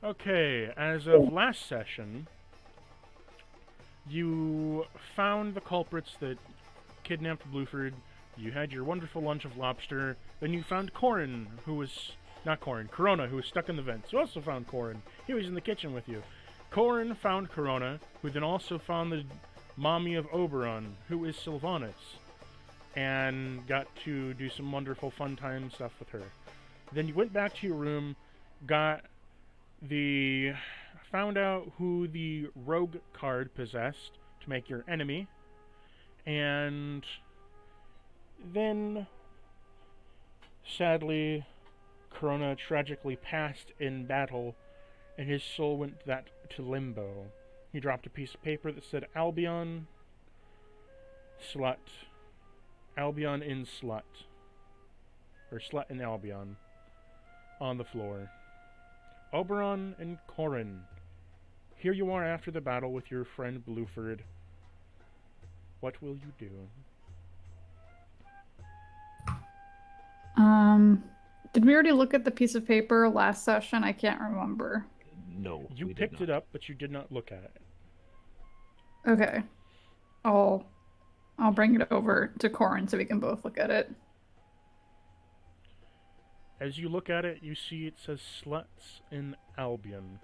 Okay, as of last session, you found the culprits that kidnapped Bluford. You had your wonderful lunch of lobster. Then you found Corin, who was not Corin, Corona, who was stuck in the vents. You also found Corin. He was in the kitchen with you. Corin found Corona, who then also found the mommy of Oberon, who is Sylvanas, and got to do some wonderful fun time stuff with her. Then you went back to your room, found out who the rogue card possessed to make your enemy, and then sadly Corona tragically passed in battle, and his soul went to limbo. He dropped a piece of paper that said Albion slut, Albion in slut, or slut in Albion, on the floor. Oberon and Corin, here you are after the battle with your friend Bluford. What will you do? Did we already look at the piece of paper last session? I can't remember. No. You picked it up, but you did not look at it. Okay. I'll bring it over to Corin so we can both look at it. As you look at it, you see it says Sluts in Albion.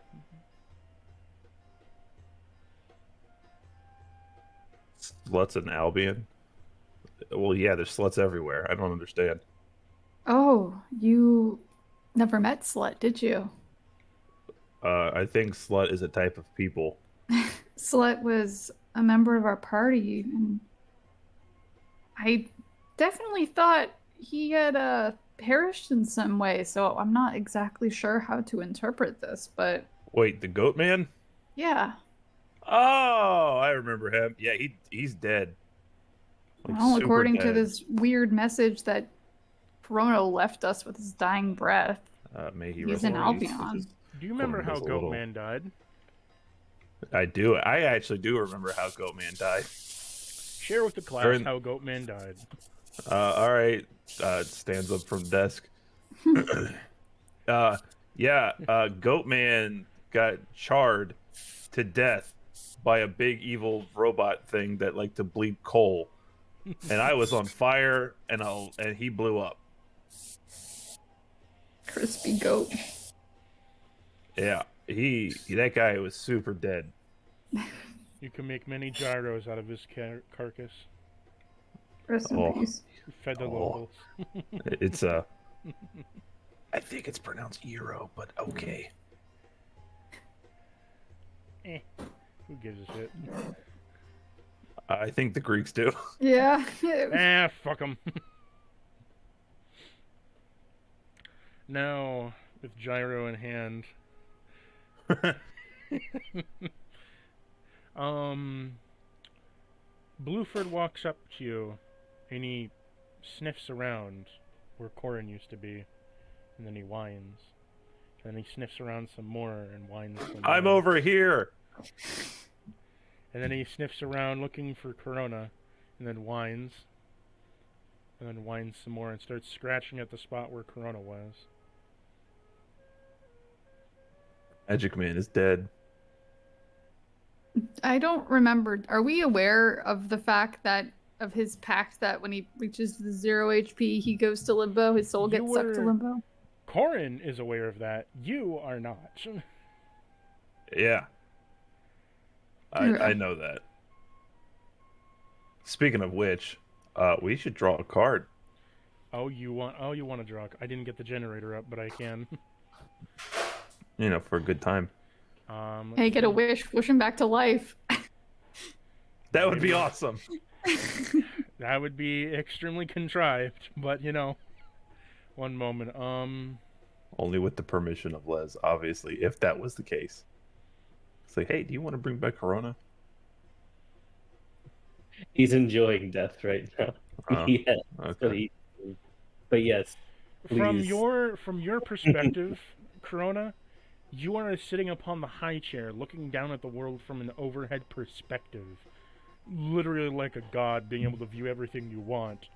Sluts in Albion? Well, yeah, there's sluts everywhere. I don't understand. Oh, you never met Slut, did you? I think slut is a type of people. Slut was a member of our party, and I definitely thought he had perished in some way, so I'm not exactly sure how to interpret this, but... Wait, the goat man? Yeah. Oh, I remember him. Yeah, he's dead. Like, well, according to this weird message that Corona left us with his dying breath, may he he's in Albion. Do you remember how Goatman died? I do. I actually do remember how Goatman died. Share with the class how Goatman died. All right. Stands up from desk. Goatman got charred to death by a big evil robot thing that liked to bleed coal, and I was on fire, and he blew up. Crispy goat. Yeah, that guy was super dead. You can make many gyros out of his carcass. Rest in peace. Fed the locals. It's I think it's pronounced Euro, but okay. Who gives a shit? I think the Greeks do. Yeah. Fuck them. Now, with gyro in hand. Bluford walks up to you, and he sniffs around where Corin used to be, and then he whines. And then he sniffs around some more and whines some more. I'm over here! And then he sniffs around looking for Corona, and then whines. And then whines some more and starts scratching at the spot where Corona was. Magic Man is dead. I don't remember. Are we aware of the fact that of his pact that when he reaches the 0 HP, he goes to limbo? His soul gets sucked to limbo? Corin is aware of that. You are not. Yeah. I know that. Speaking of which, we should draw a card. You want to draw? I didn't get the generator up, but I can. You know, for a good time. Hey, get a wish him back to life. That would be awesome. That would be extremely contrived, but you know, one moment. Only with the permission of Les, obviously, if that was the case. It's like, hey, do you want to bring back Corona? He's enjoying death right now. Yeah, okay. But yes, please. From your perspective, Corona, you are sitting upon the high chair, looking down at the world from an overhead perspective, literally like a god, being able to view everything you want.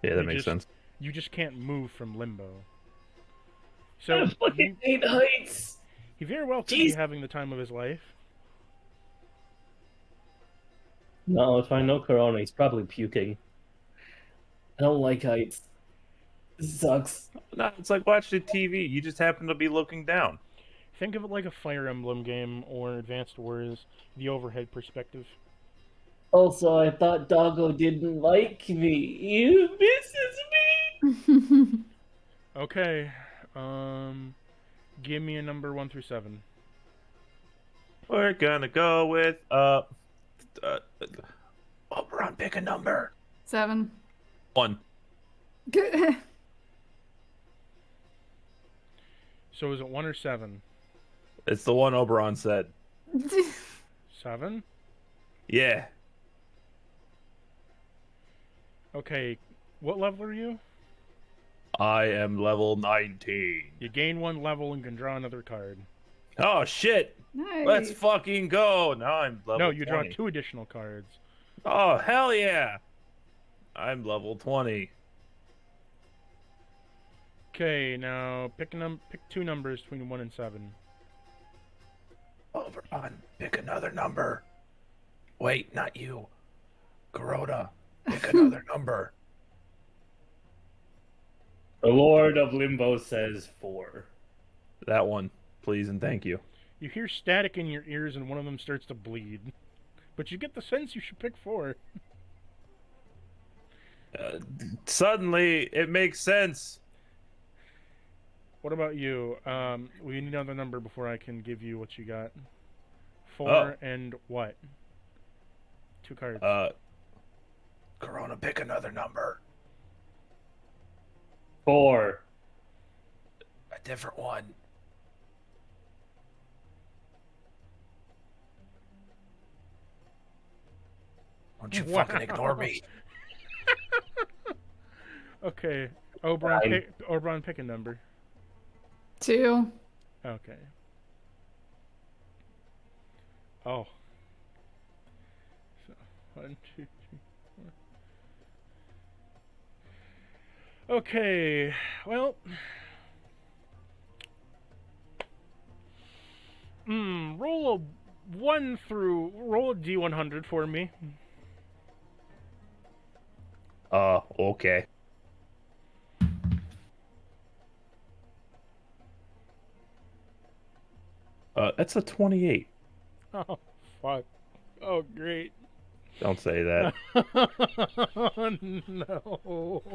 Yeah, that makes sense. You just can't move from limbo. So fucking hate heights. He very well could be having the time of his life. No, if I know Corona, he's probably puking. I don't like heights. It sucks. No, it's like watching TV. You just happen to be looking down. Think of it like a Fire Emblem game or Advanced Wars, the overhead perspective. Also, I thought Doggo didn't like me. He misses me. Okay. Give me a number 1 through 7. We're gonna go with Oberon, pick a number. 7. 1. So is it 1 or 7? It's the one Oberon said. 7? Yeah. Okay. What level are you? I am level 19. You gain 1 level and can draw another card. Oh shit! Nice. Let's fucking go! Now I'm level No, you 20. draw 2 additional cards. Oh hell yeah! I'm level 20. Okay, now pick 2 numbers between 1 and 7. Oberon, pick another number. Wait, not you. Corona, pick another number. The Lord of Limbo says 4. That one, please and thank you. You hear static in your ears and one of them starts to bleed. But you get the sense you should pick 4. Suddenly, it makes sense. What about you? We need another number before I can give you what you got. 4 Oh. and what? 2 cards. Corona, pick another number. 4. A different one. Don't you Wow. fucking ignore me. Okay. Oberon, Fine. pick a number. 2. Okay. Oh. So, 1, 2, 3, 4. Okay. Well. Roll a D100 for me. Okay. That's a 28. Oh, fuck. Oh, great. Don't say that. No.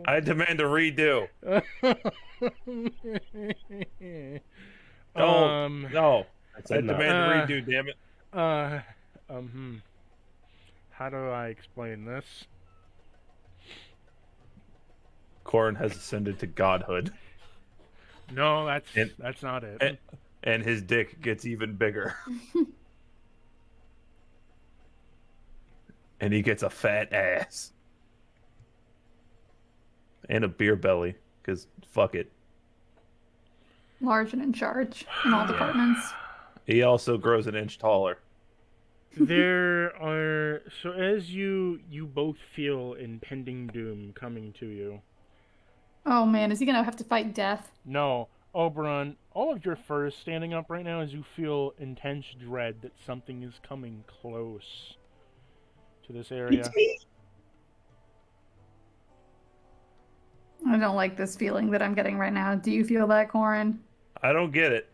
I demand a redo. No. I I said no. demand a redo, damn it. How do I explain this? Corrin has ascended to godhood. No, that's not it. And his dick gets even bigger. And he gets a fat ass. And a beer belly, because fuck it. Large and in charge in all departments. He also grows an inch taller. So as you both feel impending doom coming to you. Oh man, is he gonna have to fight death? No, Oberon, all of your fur is standing up right now as you feel intense dread that something is coming close to this area. I don't like this feeling that I'm getting right now. Do you feel that, Corin? I don't get it.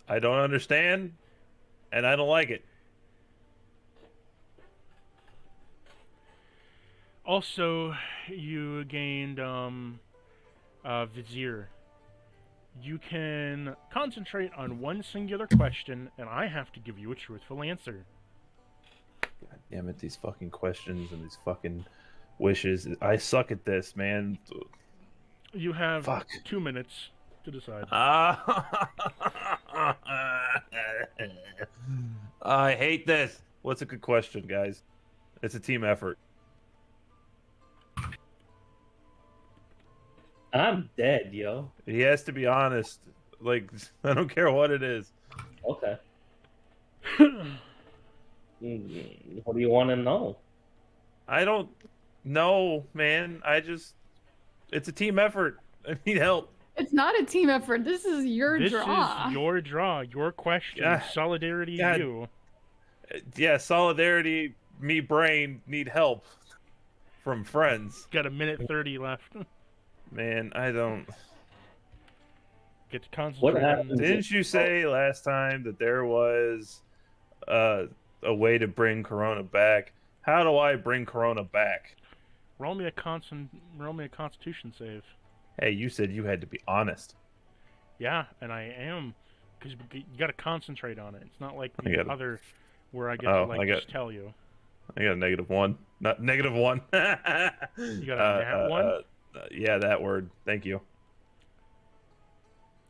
I don't understand, and I don't like it. Also, you gained Vizier. You can concentrate on one singular question, and I have to give you a truthful answer. God damn it, these fucking questions and these fucking wishes. I suck at this, man. You have Fuck. 2 minutes to decide. I hate this. What's a good question, guys? It's a team effort. I'm dead, yo. He has to be honest. Like, I don't care what it is. Okay. What do you want to know? I don't know, man. It's a team effort. I need help. It's not a team effort. This is your This draw. is your draw, your question. God. Solidarity, God. you. Yeah, solidarity. Me brain need help from friends. Got a minute 30 left. Man, I don't. Get to concentrate. happens? Didn't you say last time that there was a way to bring Corona back? How do I bring Corona back? Roll me a Constitution save. Hey, you said you had to be honest. Yeah, and I am, because you got to concentrate on it. It's not like the gotta- other where I get to just tell you. I got a -1. Not -1. You got a nat 1? Yeah, that word. Thank you.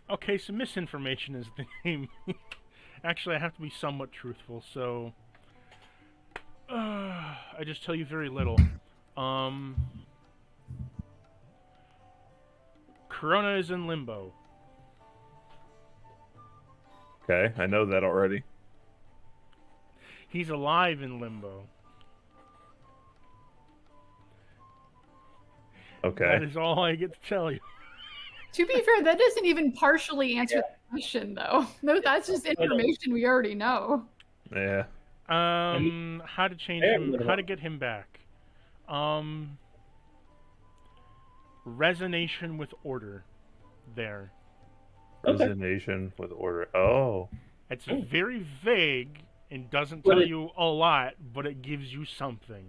Okay, so misinformation is the name. Actually, I have to be somewhat truthful, so I just tell you very little. Corona is in limbo. Okay, I know that already. He's alive in limbo. Okay. That is all I get to tell you. To be fair, that doesn't even partially answer the question, though. No, that's just information we already know. Yeah. How to change him? How to get him back? Resonation with order. There. Resonation with order. Oh. It's very vague and doesn't tell you a lot, but it gives you something.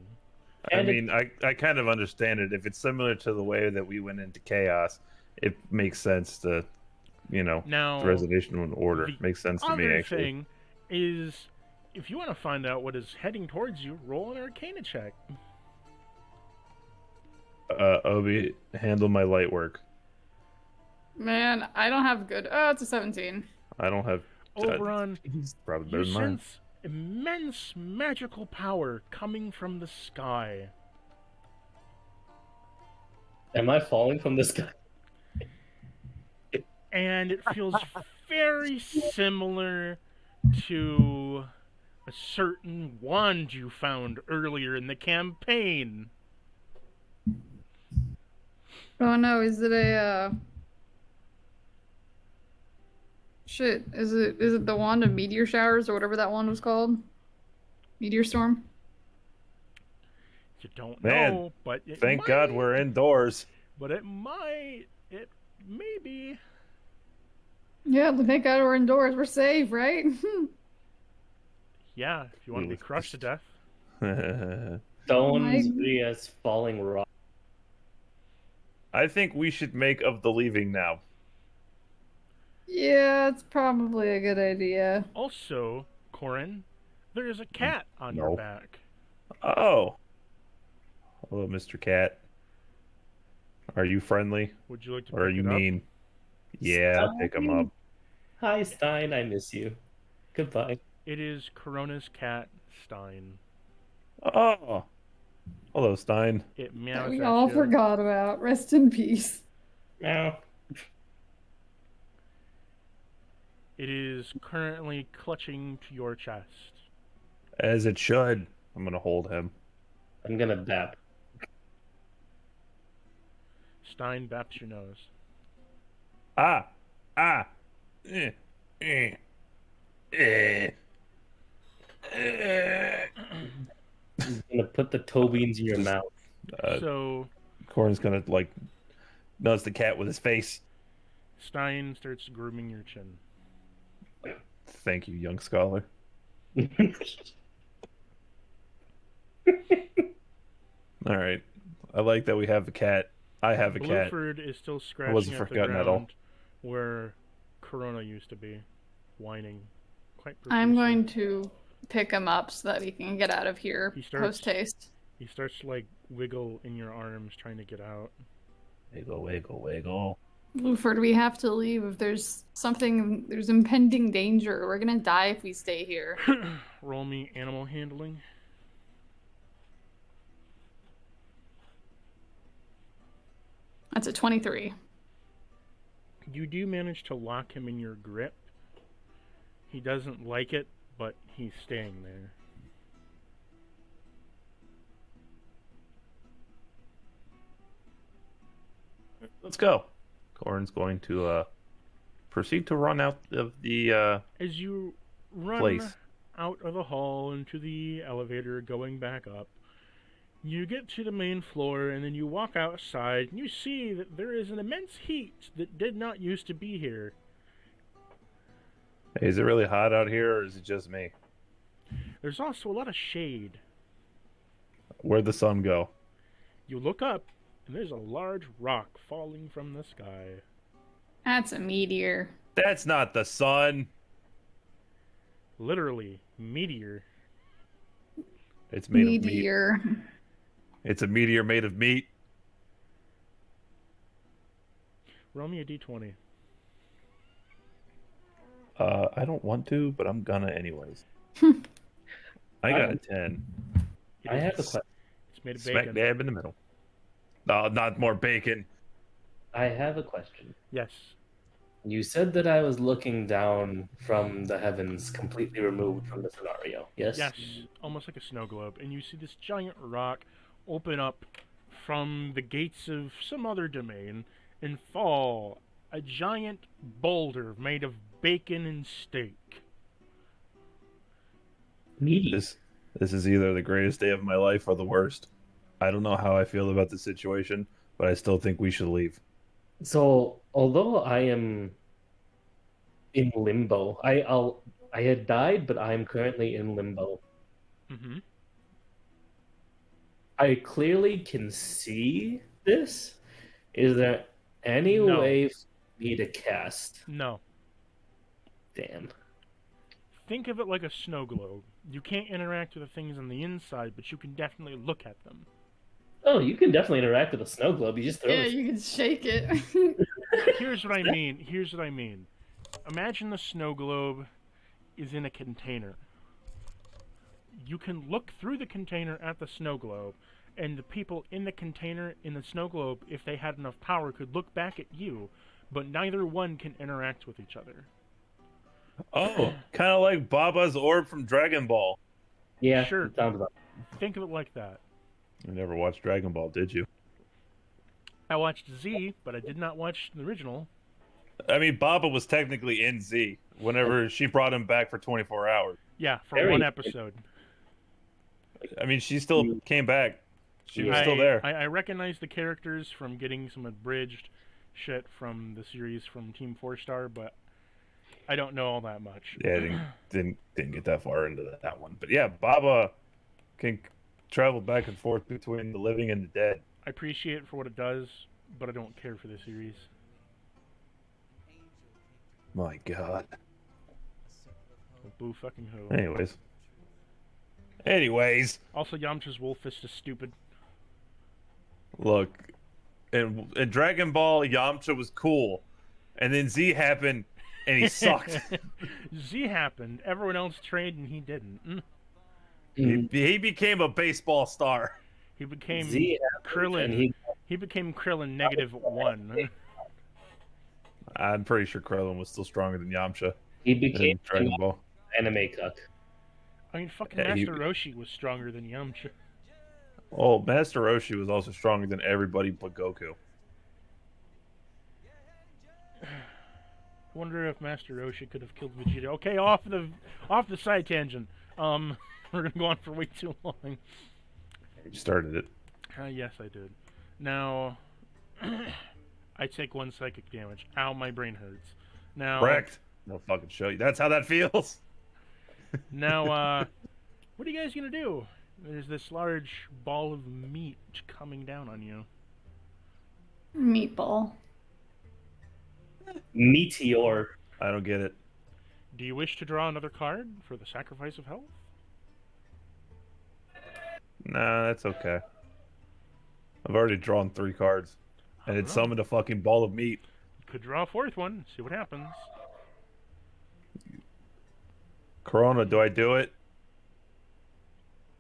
I mean, I kind of understand it. If it's similar to the way that we went into chaos, it makes sense to, Now, resonation with order. Makes sense to me, other actually. thing is, if you want to find out what is heading towards you, roll an Arcana check. Obi, handle my light work. Man, I don't have good. Oh, it's a 17. I don't have. Oberon, He's probably better you than mine. sense immense magical power coming from the sky. Am I falling from the sky? And it feels very similar to a certain wand you found earlier in the campaign. Oh no, is it a shit, is it the wand of meteor showers or whatever that one was called? Meteor storm? You don't Man, know, but it Thank might, God we're indoors. But it maybe. Yeah, thank God we're indoors. We're safe, right? Yeah, if you want to be crushed to death. Stones be as falling rock. I think we should make of the leaving now. Yeah, it's probably a good idea. Also, Corin, there is a cat on your back. Oh. Hello, Mr. Cat. Are you friendly? Would you like to Or are pick you it up? mean? Yeah, pick him up. Hi, Stein. I miss you. Goodbye. It is Corona's cat, Stein. Oh. Hello, Stein. It That meows we at all you. forgot about. Rest in peace. Meow. It is currently clutching to your chest. As it should. I'm going to hold him. I'm gonna dap. Stein baps your nose. Ah. Ah. Eh. Eh. Eh. Eh. I'm gonna put the toe beans in your mouth. So, Corin's going to, nudge the cat with his face. Stein starts grooming your chin. Thank you, young scholar. All right. I like that we have a cat. I have a cat. Blueford is still wasn't scratching at the forgotten at all. ground where Corona used to be, whining quite I'm profusely. going to pick him up so that he can get out of here He starts- post haste. He starts to wiggle in your arms trying to get out. Wiggle, wiggle, wiggle. Bluford, we have to leave. If there's impending danger. We're gonna die if we stay here. Roll me animal handling. That's a 23. You do manage to lock him in your grip. He doesn't like it, but he's staying there. Let's go. Corin's going to proceed to run out of the As you run place. out of the hall into the elevator going back up, you get to the main floor and then you walk outside and you see that there is an immense heat that did not used to be here. Hey, is it really hot out here, or is it just me? There's also a lot of shade. Where'd the sun go? You look up and there's a large rock falling from the sky. That's a meteor. That's not the sun. Literally, meteor. It's made of meat. Meteor. It's a meteor made of meat. Roll me a d20. I don't want to, but I'm gonna anyways. I got a 10. I have a question. It's made of Smack bacon. dab in the middle. No, not more bacon. I have a question. Yes. You said that I was looking down from the heavens, completely removed from the scenario. Yes? Yes, almost like a snow globe. And you see this giant rock open up from the gates of some other domain and fall. A giant boulder made of bacon and steak. Meaty. This is either the greatest day of my life or the worst. I don't know how I feel about the situation, but I still think we should leave. So, although I am in limbo, I had died, but I am currently in limbo. Mm-hmm. I clearly can see this. Is there any No. way for me to cast? No. Damn. Think of it like a snow globe. You can't interact with the things on the inside, but you can definitely look at them. Oh, you can definitely interact with a snow globe. You just throw Yeah, it. you can shake it. Here's what I mean. Imagine the snow globe is in a container. You can look through the container at the snow globe, and the people in the container in the snow globe, if they had enough power, could look back at you, but neither one can interact with each other. Oh, kind of like Baba's orb from Dragon Ball. Yeah, Sure. it sounds about. Think of it like that. You never watched Dragon Ball, did you? I watched Z, but I did not watch the original. I mean, Baba was technically in Z whenever she brought him back for 24 hours. Yeah, for Very one good. episode. I mean, she still came back. She was still there. I recognize the characters from getting some abridged shit from the series from Team 4-Star, but I don't know all that much. Yeah, I didn't get that far into that one. But yeah, Baba can travel back and forth between the living and the dead. I appreciate it for what it does, but I don't care for the series. My God. Boo fucking who. Anyways, Also, Yamcha's Wolf Fist is stupid. look, in Dragon Ball, Yamcha was cool, and then Z happened, and he sucked. Z happened. Everyone else trained and he didn't. He became a baseball star. He became Z Krillin. and He became Krillin -1. I'm pretty sure Krillin was still stronger than Yamcha he in became Dragon an Ball. anime cuck. I mean, fucking Yeah, Master Roshi was stronger than Yamcha. Oh, Master Roshi was also stronger than everybody but Goku. Wonder if Master Roshi could have killed Vegeta. Okay, off the side tangent. We're gonna go on for way too long. You started it. Yes, I did. Now, I take 1 psychic damage. Ow, my brain hurts. Now, Correct. No fucking show you. That's how that feels. Now, what are you guys gonna do? There's this large ball of meat coming down on you. Meatball. Meteor. I don't get it. Do you wish to draw another card for the sacrifice of health? Nah, that's okay. I've already drawn 3 cards, and it summoned a fucking ball of meat. You could draw a 4th one. See what happens. Corona, do I do it?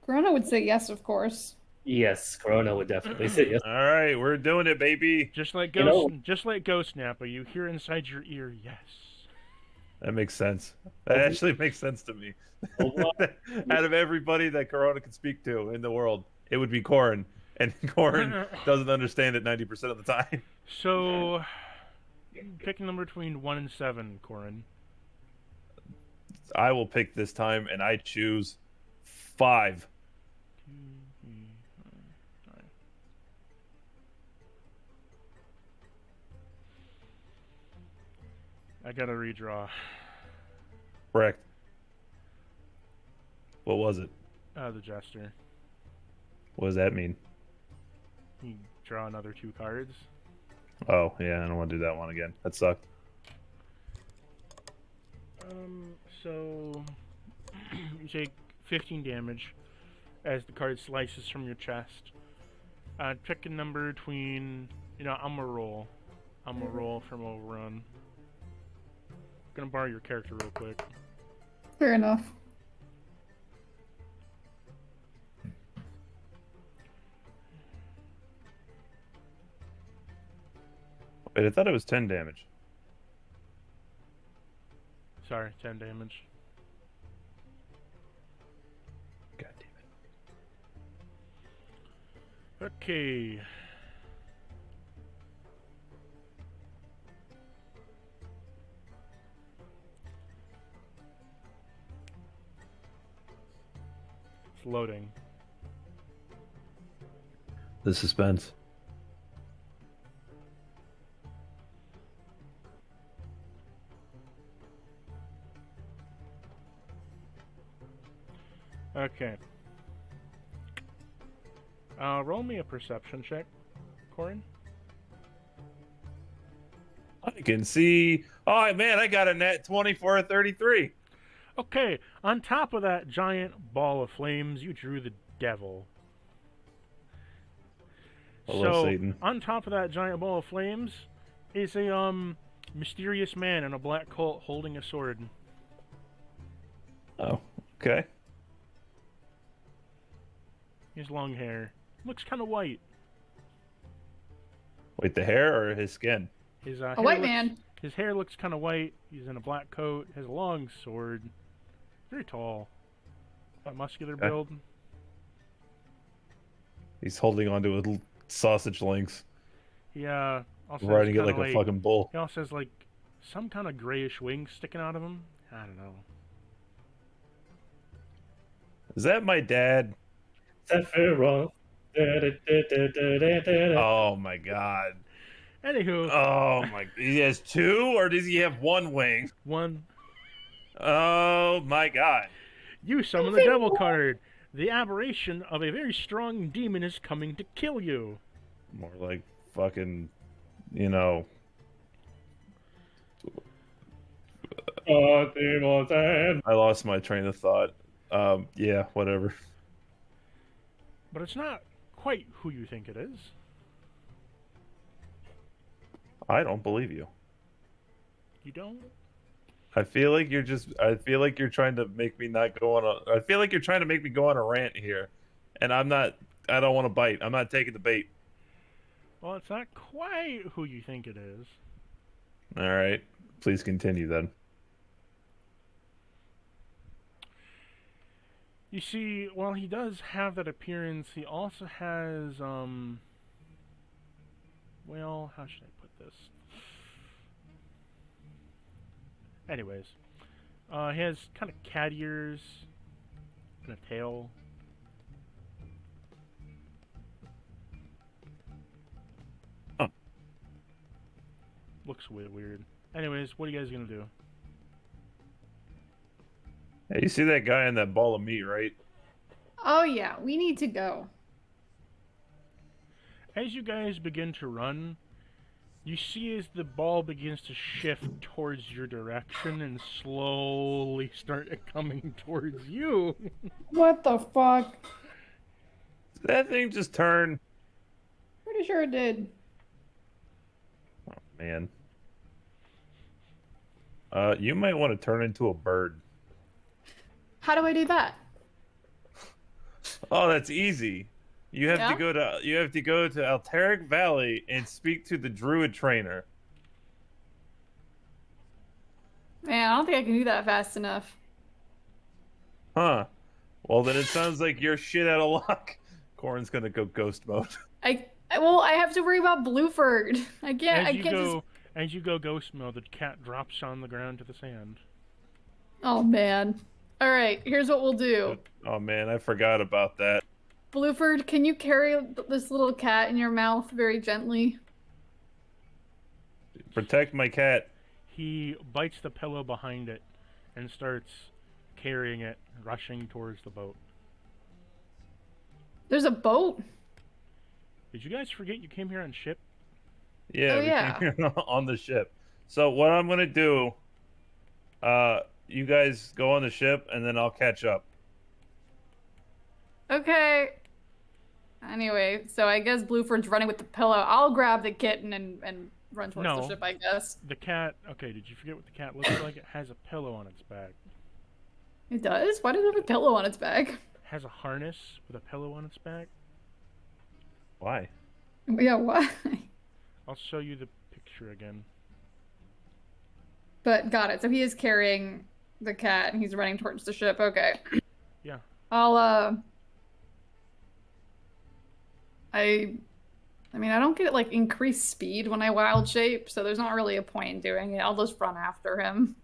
Corona would say yes, of course. Yes, Corona would definitely say yes. All right, we're doing it, baby. Just like You Ghost, know- just like Ghost Nappa, you hear inside your ear, yes. That makes sense. That actually makes sense to me. Out of everybody that Corona can speak to in the world, it would be Corin, and Corin doesn't understand it 90% of the time. So, Pick a number between 1 and 7, Corin. I will pick this time, and I choose 5. 2, 3, 4, 5. I gotta redraw. Correct. What was it? The Jester. What does that mean? You draw another 2 cards. Oh, yeah, I don't want to do that one again. That sucked. So you take 15 damage as the card slices from your chest. Pick a number between, I'm gonna roll. I'm gonna roll from Overrun. Gonna borrow your character real quick. Fair enough. Wait, I thought it was 10 damage. Sorry, 10 damage. God damn it. Okay. It's loading. The suspense. Okay. Roll me a perception check, Corin. I can see. Oh, man, I got a net 24 33. Okay, on top of that giant ball of flames, you drew the devil. Hello, Satan. On top of that giant ball of flames is a mysterious man in a black coat holding a sword. Oh, okay. He has long hair. Looks kind of white. Wait, the hair or his skin? His A white man. His hair looks kind of white. He's in a black coat. Has a long sword. Very tall. A muscular Okay. build. He's holding onto a sausage links, He also riding has it like kinda a fucking bull. He also has like some kind of grayish wings sticking out of him. I don't know. Is that my dad? Sephiroth. Oh my god. Anywho, Oh my. He has 2, or does he have 1 wing? one. Oh my god. You summon the devil card. The aberration of a very strong demon is coming to kill you. More like fucking, I lost my train of thought. Yeah, whatever. But it's not quite who you think it is. I don't believe you. You don't? I feel like you're trying to make me not go on a. I feel like you're trying to make me go on a rant here, and I'm not. I don't want to bite. I'm not taking the bait. Well, it's not quite who you think it is. All right, please continue then. You see, while he does have that appearance, he also has, well, how should I put this? Anyways, he has kind of cat ears and a tail. Huh. Looks weird. Anyways, what are you guys gonna do? Hey, you see that guy in that ball of meat, right? Oh yeah, we need to go. As you guys begin to run, you see as the ball begins to shift towards your direction and slowly start coming towards you. What the fuck? Did that thing just turn? Pretty sure it did. Oh man. You might want to turn into a bird. How do I do that? Oh, that's easy. You have Yeah? to go to Alteric Valley and speak to the druid trainer. Man, I don't think I can do that fast enough. Huh. Well, then it sounds like you're shit out of luck. Corin's gonna go ghost mode. I have to worry about Blueford. I can't. I can't just. As you go ghost mode, the cat drops on the ground to the sand. Oh man. All right, here's what we'll do. Oh man, I forgot about that. Blueford, can you carry this little cat in your mouth very gently? Protect my cat. He bites the pillow behind it and starts carrying it, rushing towards the boat. There's a boat? Did you guys forget you came here on ship? Yeah, Oh, we yeah. came here on the ship. So what I'm gonna do, you guys go on the ship and then I'll catch up. Okay. Anyway, so I guess Blueford's running with the pillow. I'll grab the kitten and run towards the No. ship, I guess. The cat... Okay, did you forget what the cat looks like? It has a pillow on its back. It does? Why does it have a pillow on its back? It has a harness with a pillow on its back. Why? Yeah, why? I'll show you the picture again. But got it. So he is carrying the cat and he's running towards the ship. Okay. Yeah. I mean, I don't get like increased speed when I wild shape, so there's not really a point in doing it. I'll just run after him.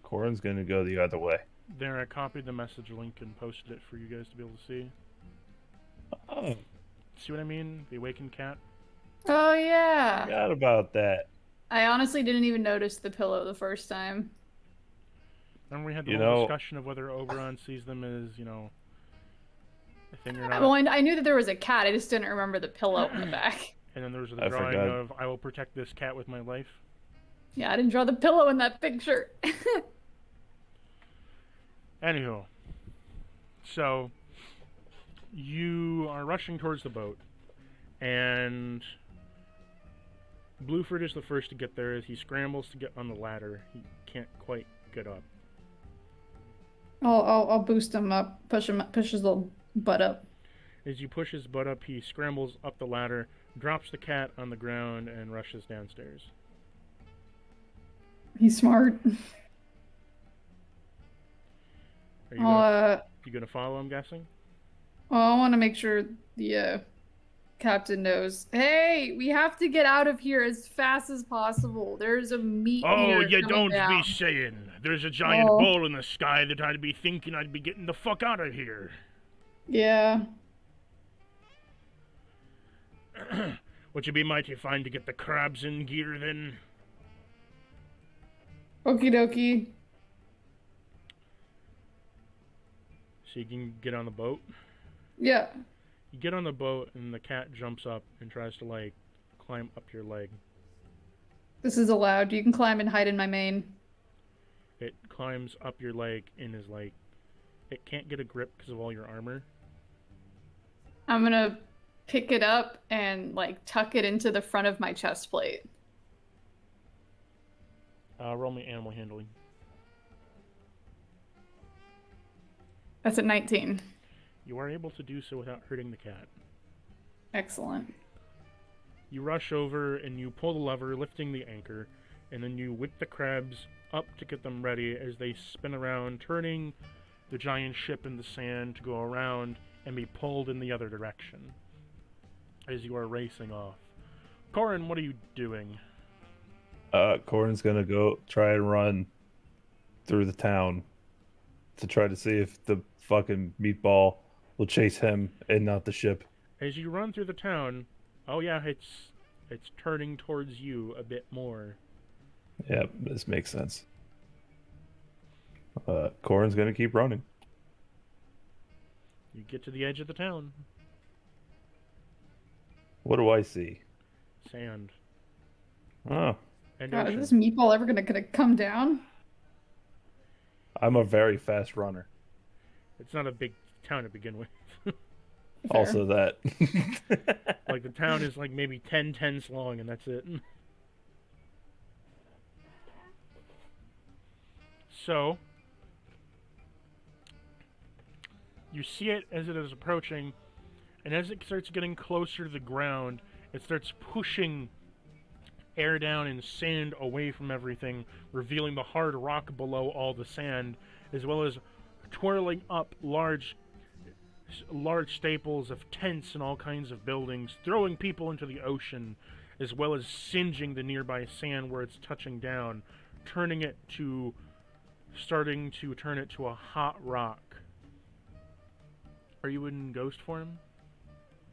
Corin's gonna go the other way. There, I copied the message link and posted it for you guys to be able to see. Oh, See what I mean? The awakened cat? Oh yeah. forgot about that. I honestly didn't even notice the pillow the first time. Remember we had the You whole know- discussion of whether Oberon sees them as, you know, a thing or not. Well, I knew that there was a cat. I just didn't remember the pillow on the back. And then there was the I drawing forgot. of, I will protect this cat with my life. Yeah, I didn't draw the pillow in that picture. Anywho. So, you are rushing towards the boat. And Blueford is the first to get there as he scrambles to get on the ladder. He can't quite get up. I'll boost him up, push his little butt up. As you push his butt up, he scrambles up the ladder, drops the cat on the ground, and rushes downstairs. He's smart. Are you gonna follow, I'm guessing? Well, I want to make sure the captain knows. Hey, we have to get out of here as fast as possible. There's a meat Oh, here you coming don't down. be saying. There's a giant Oh. bull in the sky that I'd be thinking I'd be getting the fuck out of here. Yeah. Would you be mighty fine to get the crabs in gear then? Okie dokie. So you can get on the boat? Yeah. You get on the boat and the cat jumps up and tries to, like, climb up your leg. This is allowed. You can climb and hide in my mane. It climbs up your leg and is like, it can't get a grip because of all your armor. I'm gonna pick it up and like tuck it into the front of my chest plate. Roll me animal handling. That's at 19. You are able to do so without hurting the cat. Excellent. You rush over and you pull the lever, lifting the anchor, and then you whip the crabs up to get them ready as they spin around, turning the giant ship in the sand to go around and be pulled in the other direction as you are racing off. Corin, what are you doing? Corin's gonna go try and run through the town to try to see if the fucking meatball will chase him and not the ship. As you run through the town, oh yeah, it's turning towards you a bit more. Yeah, this makes sense. Corin's gonna keep running. You get to the edge of the town. What do I see? Sand. Oh, And God, ocean. is this meatball ever gonna come down? I'm a very fast runner. It's not a big town to begin with. Fair. Also that. Like, the town is like maybe 10 tenths long, and that's it. So, you see it as it is approaching, and as it starts getting closer to the ground, it starts pushing air down and sand away from everything, revealing the hard rock below all the sand, as well as twirling up large large staples of tents and all kinds of buildings, throwing people into the ocean, as well as singeing the nearby sand where it's touching down, starting to turn it to a hot rock. Are you in ghost form?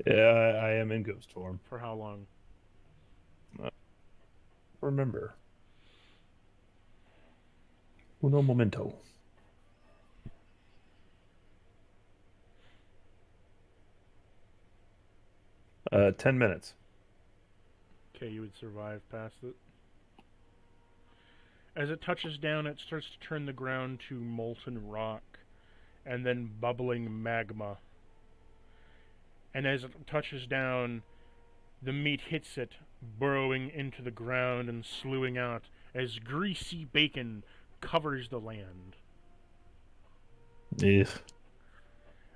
Yeah, I am in ghost form. For how long? Remember. Uno momento. Uh, 10 minutes. Okay, you would survive past it. As it touches down, it starts to turn the ground to molten rock, and then bubbling magma. And as it touches down, the meat hits it, burrowing into the ground and slewing out as greasy bacon covers the land. Ugh.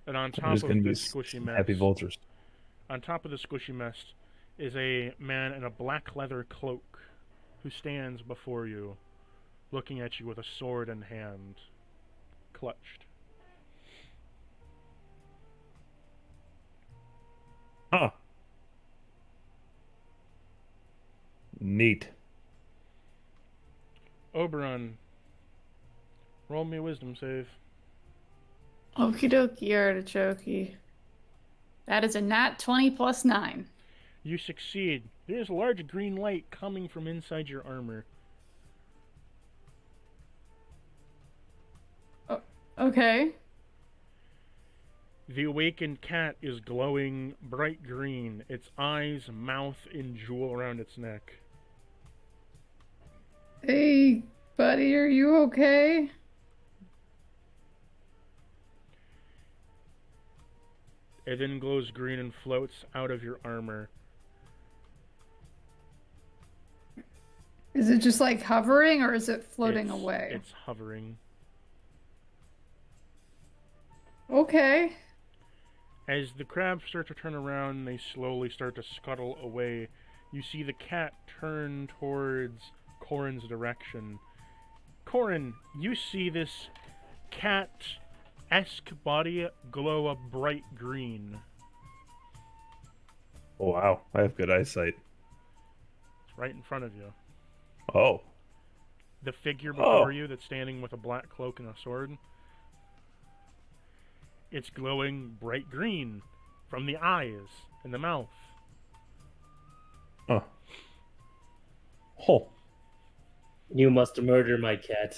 And on top There's of gonna be this squishy mess, happy vultures. on top of the squishy mess is a man in a black leather cloak who stands before you, looking at you with a sword in hand, clutched. Huh. Neat. Oberon, roll me a wisdom save. Okie dokie, artichoke. That is a nat 20 plus 9. You succeed. There is a large green light coming from inside your armor. Okay. The awakened cat is glowing bright green, its eyes, mouth, and jewel around its neck. Hey, buddy, are you okay? It then glows green and floats out of your armor. Is it just like hovering or is it floating away? It's hovering. Okay. As the crabs start to turn around, they slowly start to scuttle away. You see the cat turn towards Corin's direction. Corin, you see this cat-esque body glow a bright green. Oh, wow. I have good eyesight. It's right in front of you. Oh. The figure before you that's standing with a black cloak and a sword, it's glowing bright green from the eyes and the mouth. Huh. Oh. You must murder my cat.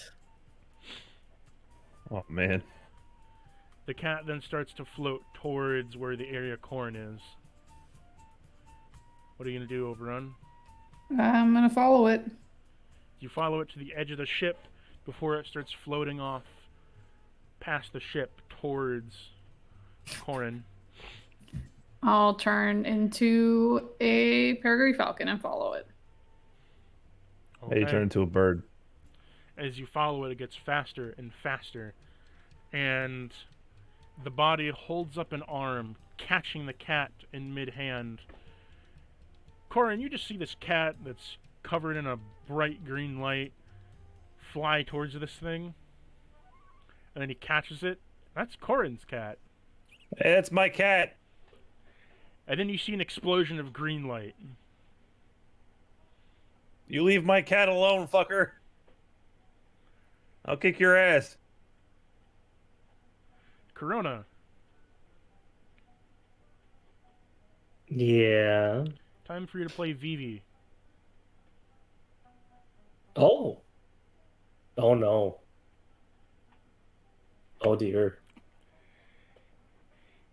Oh, man. The cat then starts to float towards where the area Corin is. What are you going to do, Oberon? I'm gonna follow it. You follow it to the edge of the ship before it starts floating off past the ship towards Corin. I'll turn into a peregrine falcon and follow it. Okay. You turn into a bird. As you follow it gets faster and faster, and the body holds up an arm, catching the cat in mid-hand. Corin, you just see this cat that's covered in a bright green light fly towards this thing, and then he catches it. That's Corin's cat. Hey, that's my cat. And then you see an explosion of green light. You leave my cat alone, fucker. I'll kick your ass. Corona. Yeah. Time for you to play Vivi. Oh. Oh no. Oh dear.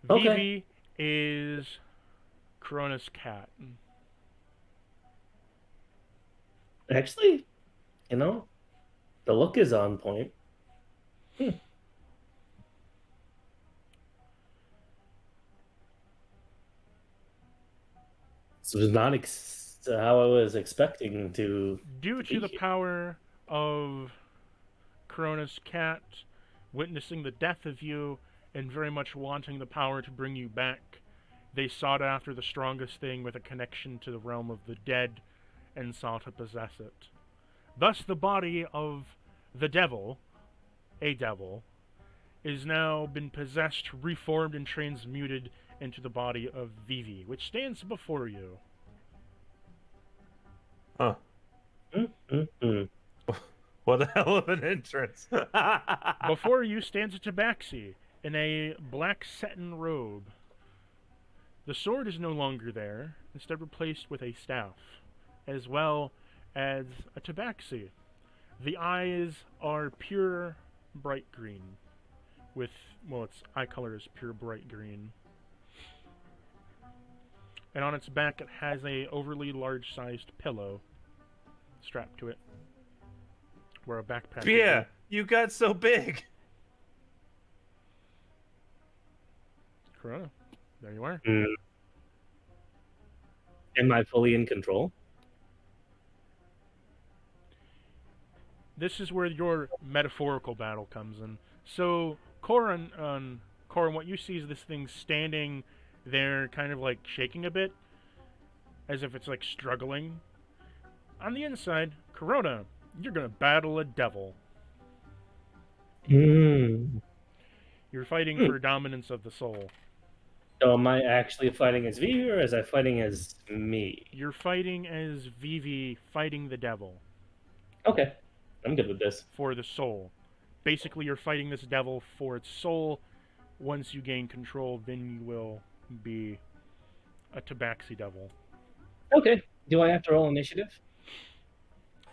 Okay. Vivi is Corona's cat. Actually, you know, the look is on point. So it's not how I was expecting to. Due to the power of Corona's cat, witnessing the death of you, and very much wanting the power to bring you back, they sought after the strongest thing with a connection to the realm of the dead, and sought to possess it. Thus the body of the devil, a devil, is now been possessed, reformed, and transmuted into the body of Vivi, which stands before you. Huh. Mm-hmm. What a hell of an entrance. Before you stands a tabaxi in a black satin robe. The sword is no longer there, instead replaced with a staff, as well as a tabaxi. The eyes are pure bright green, with, well, its eye color is pure bright green. And on its back it has a overly large-sized pillow strapped to it, where a backpack Yeah, would you got so big. be. Corona, there you are. Mm. Am I fully in control? This is where your metaphorical battle comes in. So, Corin, what you see is this thing standing there, kind of like shaking a bit, as if it's like struggling. On the inside, Corona, you're gonna battle a devil. Mm. You're fighting for dominance of the soul. So am I actually fighting as Vivi, or is I fighting as me? You're fighting as Vivi fighting the devil Okay, I'm good with this. for the soul. Basically, you're fighting this devil for its soul. Once you gain control, then you will be a tabaxi devil. Okay, do I have to roll initiative?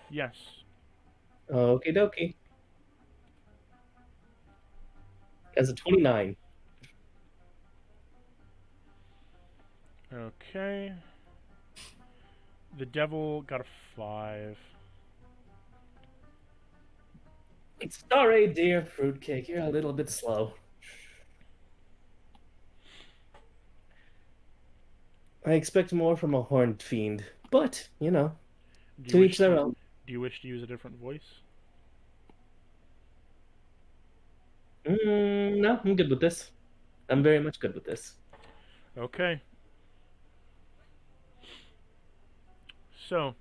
Yes. Okie dokie. As a 29. Okay. The devil got a 5. Sorry, dear fruitcake, you're a little bit slow. I expect more from a horned fiend, but, you know, to each their own. Do you wish to use a different voice? No, I'm good with this. I'm very much good with this. Okay. So,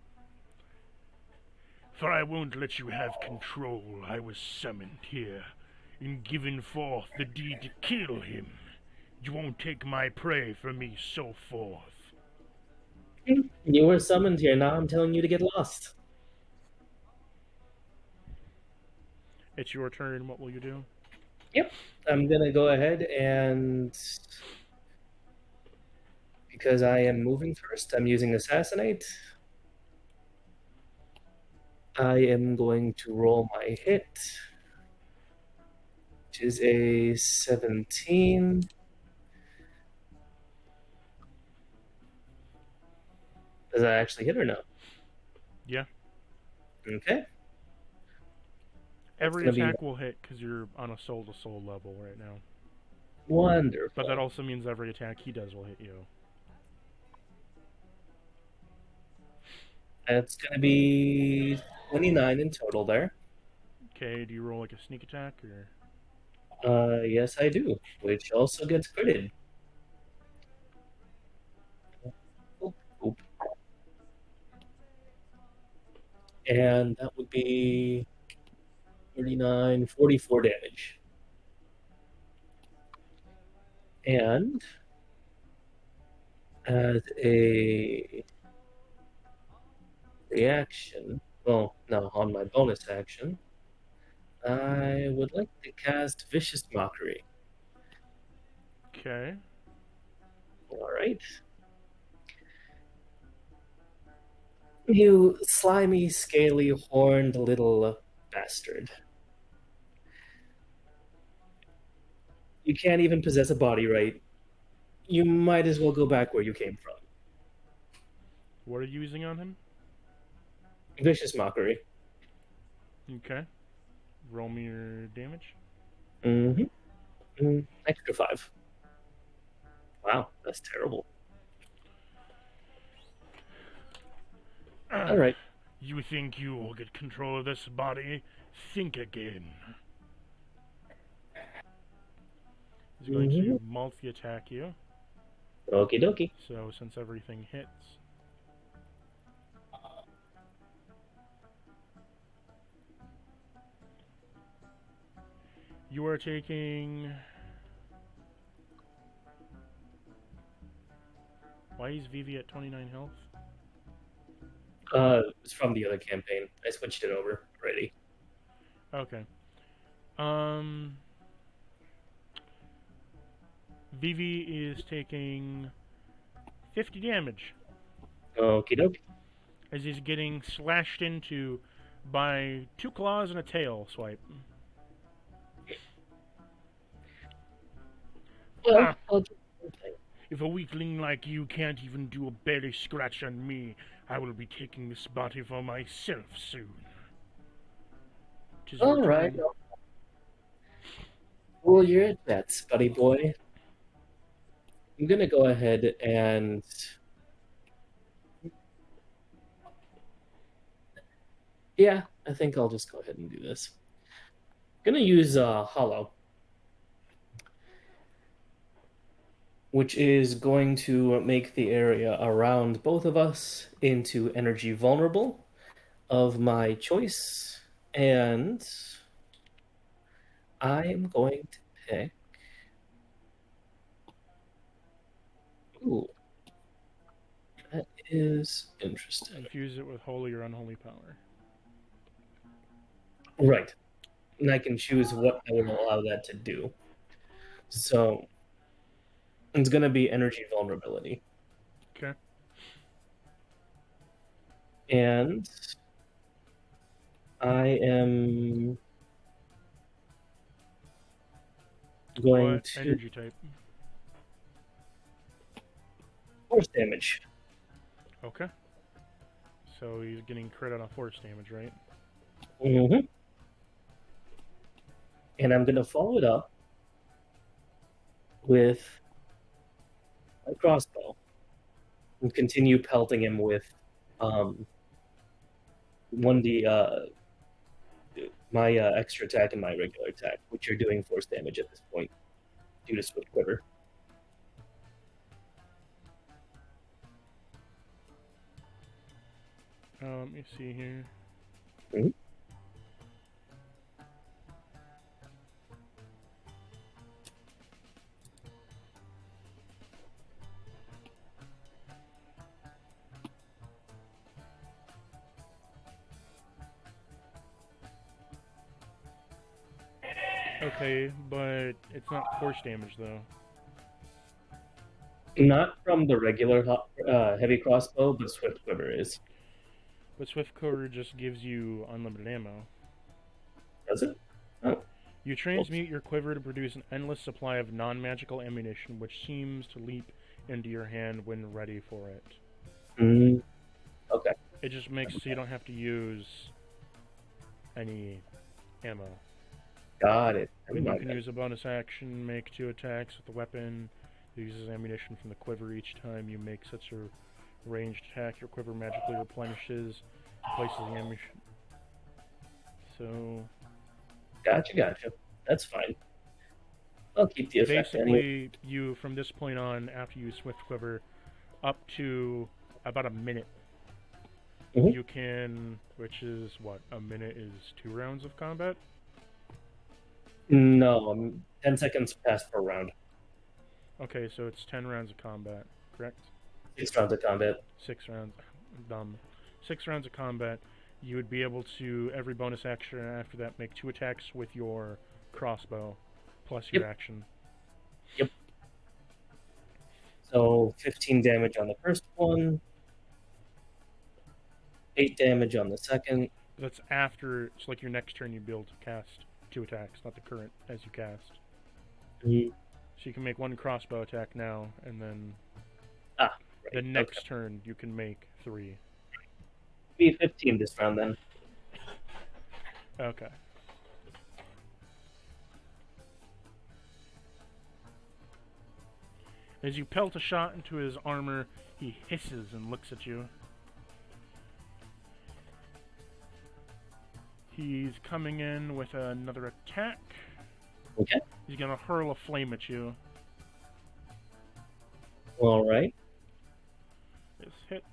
for I won't let you have control. I was summoned here and given forth the deed to kill him. You won't take my prey from me, so forth. You were summoned here, now I'm telling you to get lost. It's your turn. What will you do? Yep, I'm gonna go ahead and... because I am moving first, I'm using Assassinate. I am going to roll my hit, which is a 17. Does that actually hit or no? Yeah. Okay. Every gonna be- attack will hit because you're on a soul-to-soul level right now. Wonderful. But that also means every attack he does will hit you. That's going to be 29 in total there. Okay, do you roll like a sneak attack or? Yes, I do, which also gets critted. Oop, oop. And that would be 39, 44 damage. And as a reaction, well, no, on my bonus action, I would like to cast Vicious Mockery. Okay. All right. You slimy, scaly, horned little bastard. You can't even possess a body right. You might as well go back where you came from. What are you using on him? Vicious Mockery. Okay. Roll me your damage. Extra 5. Wow, that's terrible. All right. You think you will get control of this body? Think again. He's going to multi-attack you. Okie dokie. So since everything hits, You are taking... Why is Vivi at 29 health? It's from the other campaign. I switched it over already. Okay. Vivi is taking 50 damage Okie dokie. as he's getting slashed into by 2 claws and a tail swipe. Well, Ah, I'll do something. if a weakling like you can't even do a belly scratch on me, I will be taking this body for myself soon. 'Tis your All right. turn. Well, you're at bets, buddy boy. I'm gonna go ahead and yeah, I think I'll just go ahead and do this. I'm gonna use Hollow, which is going to make the area around both of us into energy vulnerable of my choice, and I'm going to pick. Ooh, that is interesting. Infuse it with holy or unholy power. Right. And I can choose what I would allow that to do. So it's going to be energy vulnerability. Okay. And I am going What to energy type? force damage. Okay. So he's getting credit on force damage, right? Mm-hmm. And I'm going to follow it up with my crossbow and continue pelting him with 1d my extra attack and my regular attack, which are doing force damage at this point due to Swift Quiver. Let me see here. Mhm. Okay, but it's not force damage though. Not from the regular heavy crossbow, but Swift Quiver is. But Swift Quiver just gives you unlimited ammo. Does it? Oh. You transmute your quiver to produce an endless supply of non-magical ammunition, which seems to leap into your hand when ready for it. Okay. It just makes so you don't have to use any ammo. Got it. Then you can use a bonus action, make 2 attacks with the weapon. It uses ammunition from the quiver each time you make such a ranged attack. Your quiver magically replenishes and places the ammunition. So Gotcha. That's fine. I'll keep the effect basically, you from this point on, after you Swift Quiver, up to about a minute, you can, which is what, a minute is 2 rounds of combat? No, 10 seconds passed per round. Okay, so it's 10 rounds of combat, correct? 6 rounds of combat. 6 rounds. Dumb. 6 rounds of combat. You would be able to, every bonus action after that, make 2 attacks with your crossbow, plus your action. Yep. So 15 damage on the first one, 8 damage on the second. That's after, it's like your next turn you'd be able to cast 2 attacks, not the current as you cast. So you can make 1 crossbow attack now, and then the next turn you can make 3. Be 15 this round then. Okay. As you pelt a shot into his armor, he hisses and looks at you. He's coming in with another attack. Okay. He's gonna hurl a flame at you. All right. This hits.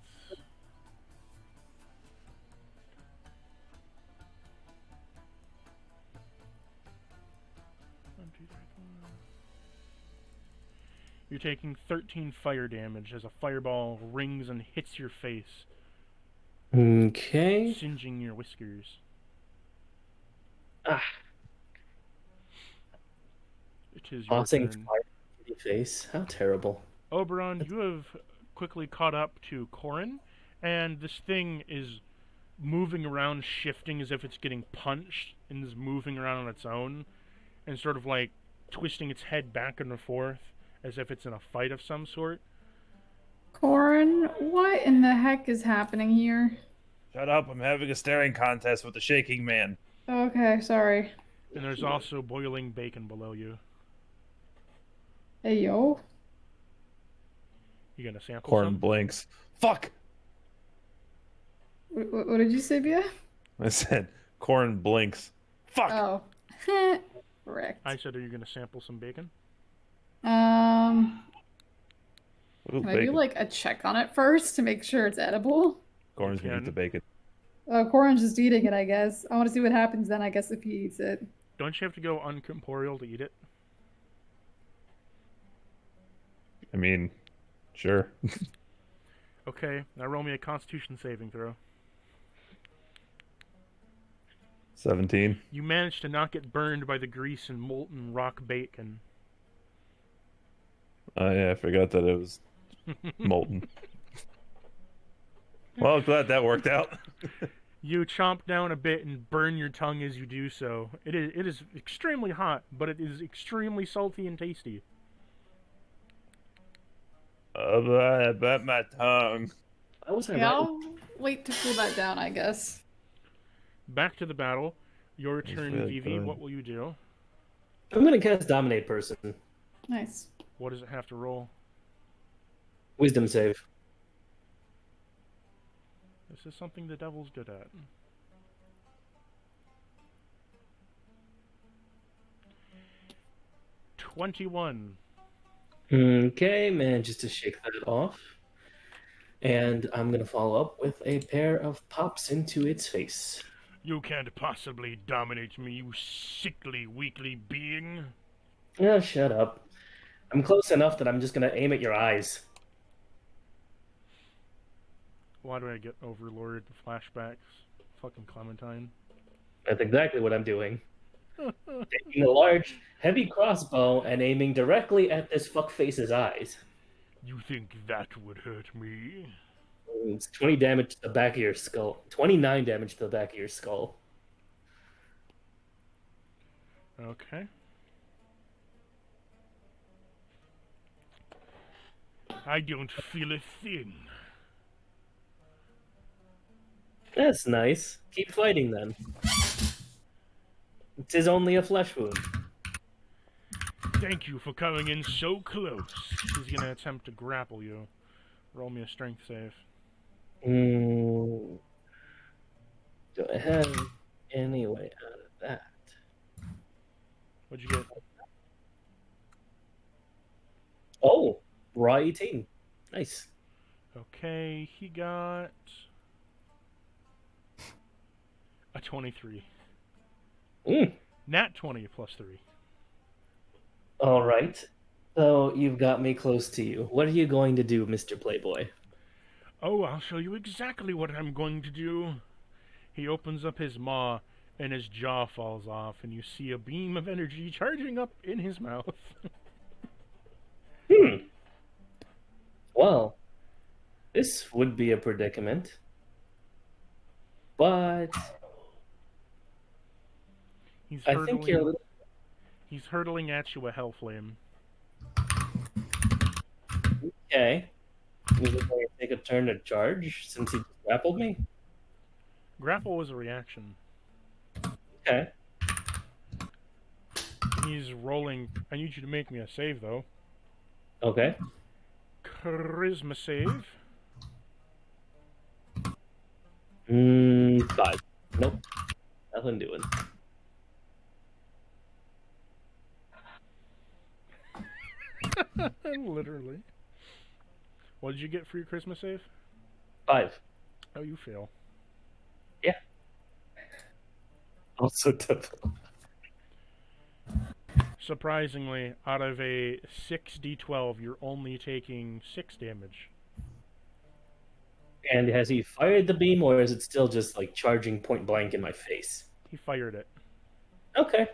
You're taking 13 fire damage as a fireball rings and hits your face, Okay. singeing your whiskers. Ah, It is your tossing turn. fire in your face. How terrible. Oberon, you have quickly caught up to Corin, and this thing is moving around, shifting as if it's getting punched, and is moving around on its own, and sort of like twisting its head back and forth as if it's in a fight of some sort. Corin, what in the heck is happening here? Shut up! I'm having a staring contest with the shaking man. Okay, sorry. And there's also boiling bacon below you. Hey, yo. You gonna sample Corn some? blinks. Fuck! What did you say, Bia? I said, Corn blinks. Fuck! Oh. Correct. I said, are you gonna sample some bacon? Ooh, Can I do like a check on it first to make sure it's edible? Corn's gonna eat can. the bacon. Oh, Corin's just eating it, I guess. I want to see what happens then, I guess, if he eats it. Don't you have to go uncorporeal to eat it? I mean, sure. Okay, now roll me a Constitution saving throw. 17. You managed to not get burned by the grease and molten rock bacon. Oh yeah, I forgot that it was molten. Well, glad that worked out. You chomp down a bit and burn your tongue as you do so. It is extremely hot, but it is extremely salty and tasty. I bet my tongue. Why was I Yeah, right? I'll wait to cool that down, I guess. Back to the battle. Your He's turn, really Vivi. good. What will you do? I'm gonna cast Dominate Person. Nice. What does it have to roll? Wisdom save. This is something the devil's good at. $21. Okay, manages to shake that off. And I'm gonna follow up with a pair of pops into its face. You can't possibly dominate me, you sickly, weakly being. Yeah, shut up. I'm close enough that I'm just gonna aim at your eyes. Why do I get Overlord flashbacks? Fucking Clementine. That's exactly what I'm doing. Taking a large, heavy crossbow and aiming directly at this fuckface's eyes. You think that would hurt me? It's 20 damage to the back of your skull. 29 damage to the back of your skull. Okay. I don't feel a thing. That's nice. Keep fighting then. It is only a flesh wound. Thank you for coming in so close. He's gonna attempt to grapple you. Roll me a strength save. Do I have any way out of that? What'd you get? Oh, raw 18. Nice. Okay, he got a 23. Nat 20 plus 3. All right. So you've got me close to you. What are you going to do, Mr. Playboy? Oh, I'll show you exactly what I'm going to do. He opens up his maw, and his jaw falls off, and you see a beam of energy charging up in his mouth. Well, this would be a predicament. But He's I hurtling, think you're a little... he's hurtling at you a hell flame. Okay. Is it going to take a turn to charge since he grappled me? Grapple was a reaction. Okay. He's rolling. I need you to make me a save, though. Okay. Charisma save. 5. Nope. Nothing doing. Literally. What did you get for your Christmas save? 5. Oh, you fail. Also difficult. Surprisingly, out of a 6d12, you're only taking 6 damage. And has he fired the beam, or is it still just like charging point blank in my face? He fired it. Okay.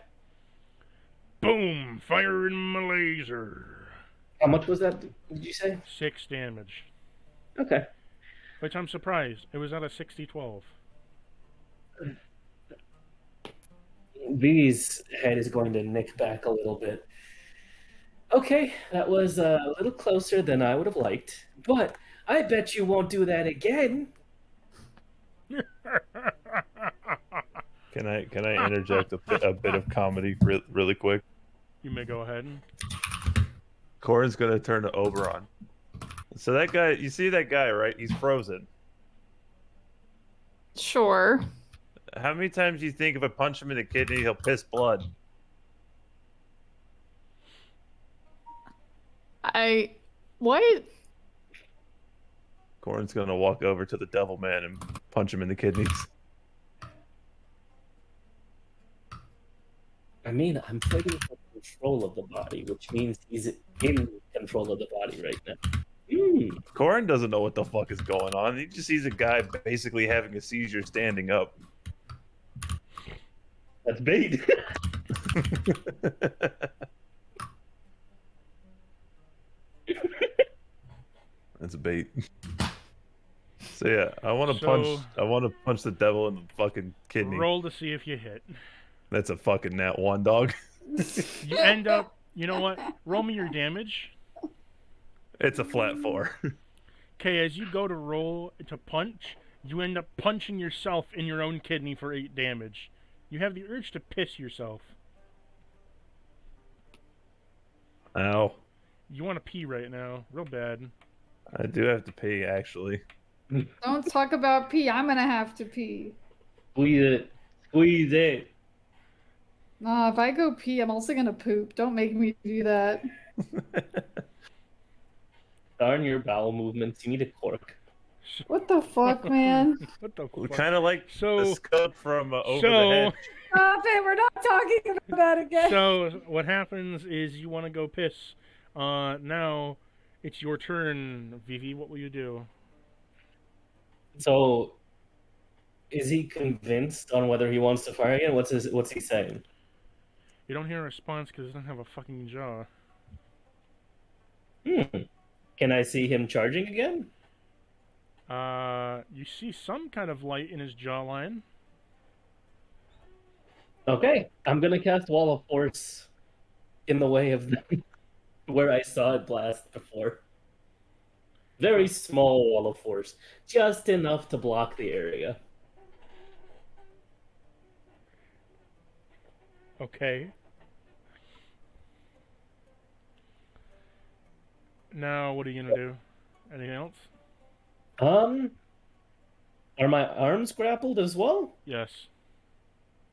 Boom! Firing my laser. How much was that, did you say? 6 damage. Okay. Which I'm surprised. It was out of 6d12. V's head is going to nick back a little bit. Okay, that was a little closer than I would have liked, but I bet you won't do that again. Can I interject a bit of comedy really quick? You may go ahead. Corin's gonna turn to Oberon. So that guy, you see that guy, right? He's frozen. Sure. How many times do you think if I punch him in the kidney, he'll piss blood? What? Corin's gonna walk over to the Devil Man and punch him in the kidneys. I mean, I'm fighting for control of the body, which means he's in control of the body right now. Corin doesn't know what the fuck is going on. He just sees a guy basically having a seizure standing up. That's bait. That's bait. So yeah, I want to punch the devil in the fucking kidney. Roll to see if you hit. That's a fucking nat 1, dog. You end up, you know what? Roll me your damage. It's a flat 4. Okay, as you go to roll to punch, you end up punching yourself in your own kidney for 8 damage. You have the urge to piss yourself. Ow. You want to pee right now, real bad. I do have to pee, actually. Don't talk about pee. I'm gonna have to pee. Squeeze it. Squeeze it. Nah, if I go pee, I'm also gonna poop. Don't make me do that. Darn your bowel movements. You need a cork. What the fuck, man? What the fuck? Kind of like the scope from over the head. Stop it! We're not talking about that again. So what happens is you want to go piss. Now it's your turn, Vivi. What will you do? So, is he convinced on whether he wants to fire again? What's he saying? You don't hear a response because he doesn't have a fucking jaw. Can I see him charging again? You see some kind of light in his jawline. Okay, I'm gonna cast Wall of Force in the way of where I saw it blast before. Very small Wall of Force, just enough to block the area. Okay. Now, what are you gonna do? Anything else? Are my arms grappled as well? Yes.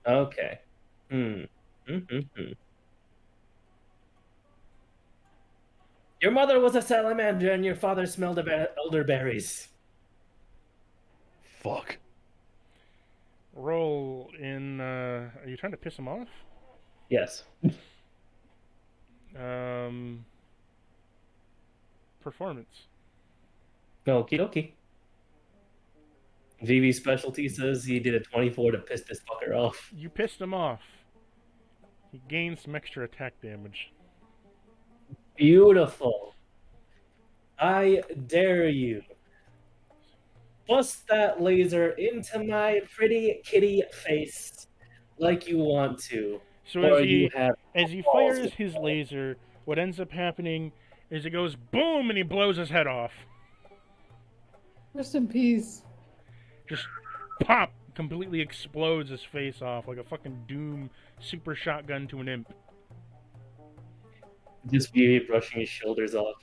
Okay. Your mother was a salamander and your father smelled of elderberries. Fuck. Roll in, are you trying to piss him off? Yes. Performance. Okie dokie. Vivi's specialty says he did a 24 to piss this fucker off. You pissed him off. He gains some extra attack damage. Beautiful. I dare you. Bust that laser into my pretty kitty face like you want to. So as he fires his laser, what ends up happening is it goes boom and he blows his head off. Rest in peace. Just pop! Completely explodes his face off like a fucking Doom super shotgun to an imp. Just be brushing his shoulders off.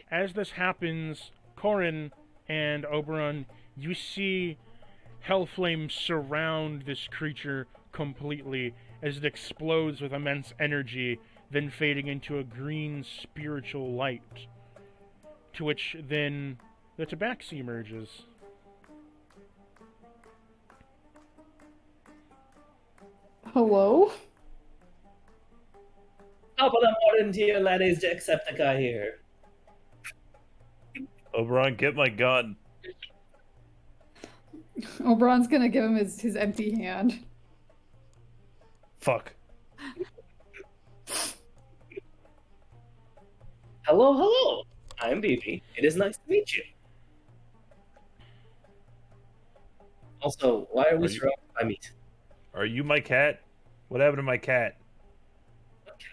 As this happens, Corin and Oberon, you see Hellflame surround this creature completely as it explodes with immense energy, then fading into a green spiritual light, to which then the tabaxi emerges. Hello? Top of the morning to you, laddies, Jacksepticeye here. Oberon, get my gun. Oberon's gonna give him his empty hand. Fuck. Hello, hello. I'm Vivi. It is nice to meet you. Also, why are we surrounded by meat? Are you my cat? What happened to my cat?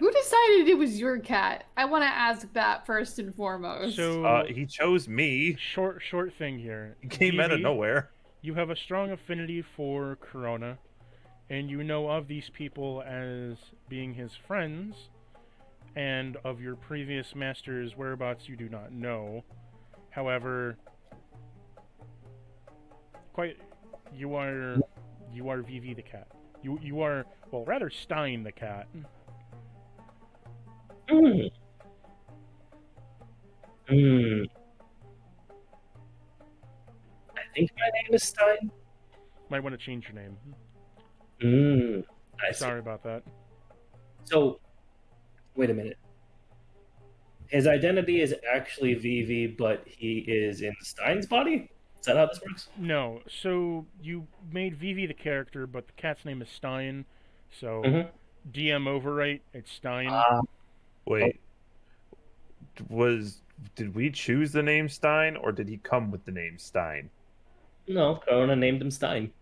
Who decided it was your cat? I want to ask that first and foremost. So He chose me. short thing here. He came out of Vivi, nowhere. You have a strong affinity for Corona, and you know of these people as being his friends, and of your previous master's whereabouts you do not know. However, you are Vivi the cat. You are, well, rather Stein the cat. Hmm. Hmm. I think my name is Stein. Might want to change your name. Hmm. I see. Sorry about that. So, wait a minute. His identity is actually Vivi, but he is in Stein's body? Is that how this works? No, so you made Vivi the character, but the cat's name is Stein, so Mhm. DM overwrite, it's Stein. Wait. Did we choose the name Stein, or did he come with the name Stein? No, Corona named him Stein.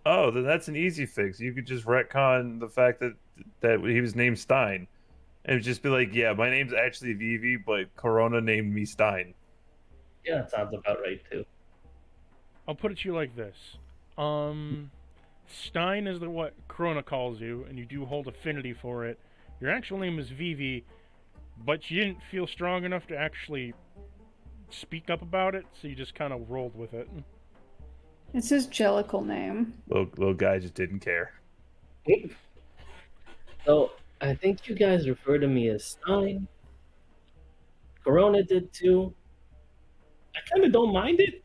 Oh, then that's an easy fix. You could just retcon the fact that he was named Stein, and just be like, "Yeah, my name's actually Vivi, but Corona named me Stein." Yeah, that sounds about right, too. I'll put it to you like this. Stein is what Corona calls you, and you do hold affinity for it. Your actual name is Vivi, but you didn't feel strong enough to actually speak up about it, so you just kind of rolled with it. It's his jellicle name. Little guy just didn't care. So, I think you guys refer to me as Stein. Corona did too. I kind of don't mind it.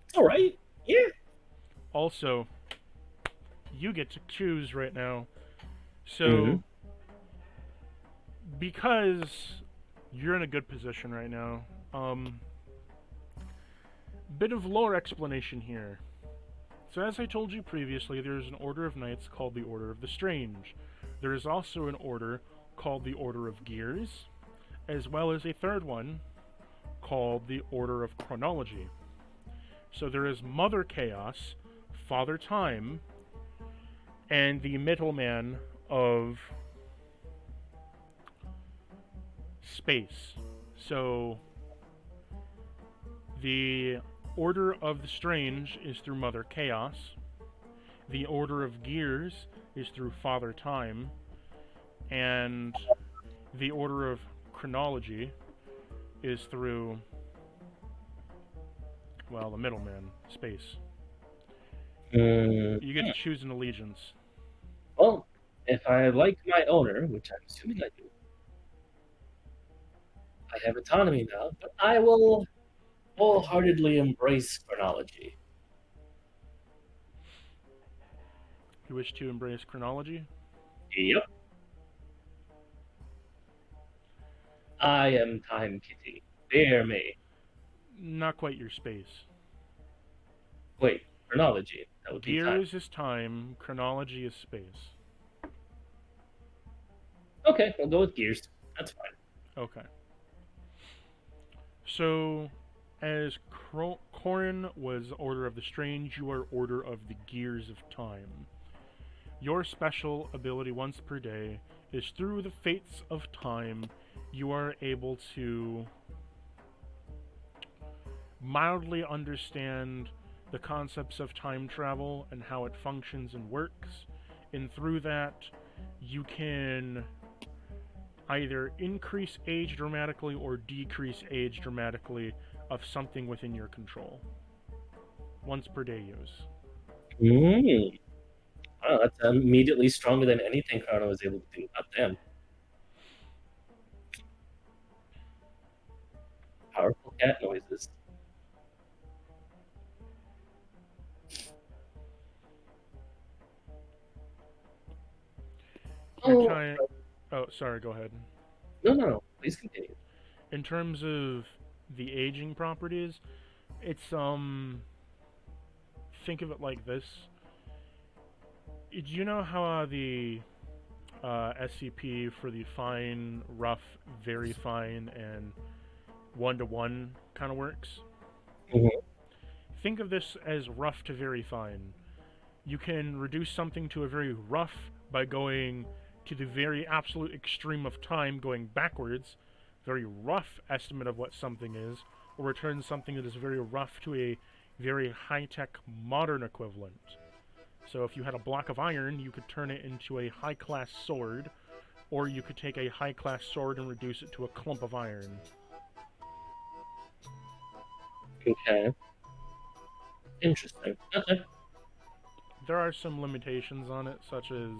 It's alright. Yeah. Also, you get to choose right now. So, Mhm. because you're in a good position right now, bit of lore explanation here. So as I told you previously, there is an order of knights called the Order of the Strange. There is also an order called the Order of Gears, as well as a third one called the Order of Chronology. So there is Mother Chaos, Father Time, and the middleman of space. So the Order of the Strange is through Mother Chaos. The Order of Gears is through Father Time. And the Order of Chronology is through, well, the middleman, space. You get to choose an allegiance. Well, if I like my owner, which I'm assuming I do, I have autonomy now, but I will wholeheartedly embrace chronology. You wish to embrace chronology? Yep. I am Time Kitty. Bear me. Not quite your space. Wait, chronology. That would be time. Gears is time, chronology is space. Okay, we'll go with gears. That's fine. Okay. So, as Corin was Order of the Strange, you are Order of the Gears of Time. Your special ability once per day is through the fates of time, you are able to mildly understand the concepts of time travel and how it functions and works, and through that, you can either increase age dramatically or decrease age dramatically of something within your control. Once per day use. Wow, that's immediately stronger than anything Chrono was able to do. Not them. Powerful cat noises. Your So- kind. Oh, sorry. Go ahead. No. Please continue. In terms of the aging properties, it's think of it like this. Do you know how the SCP for the fine, rough, very fine, and 1-to-1 kind of works? Mhm. Think of this as rough to very fine. You can reduce something to a very rough by going to the very absolute extreme of time, going backwards, very rough estimate of what something is, or return something that is very rough to a very high-tech modern equivalent. So if you had a block of iron, you could turn it into a high-class sword, or you could take a high-class sword and reduce it to a clump of iron. Okay. Interesting. Okay. There are some limitations on it, such as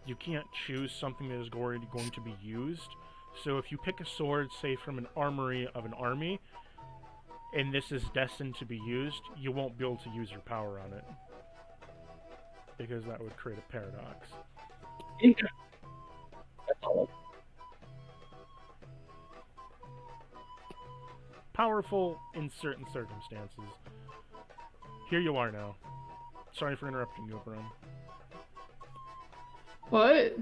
you can't choose something that is going to be used. So if you pick a sword, say from an armory of an army, and this is destined to be used, you won't be able to use your power on it. Because that would create a paradox. Okay. I follow. Powerful in certain circumstances. Here you are now. Sorry for interrupting you, Oberon. What?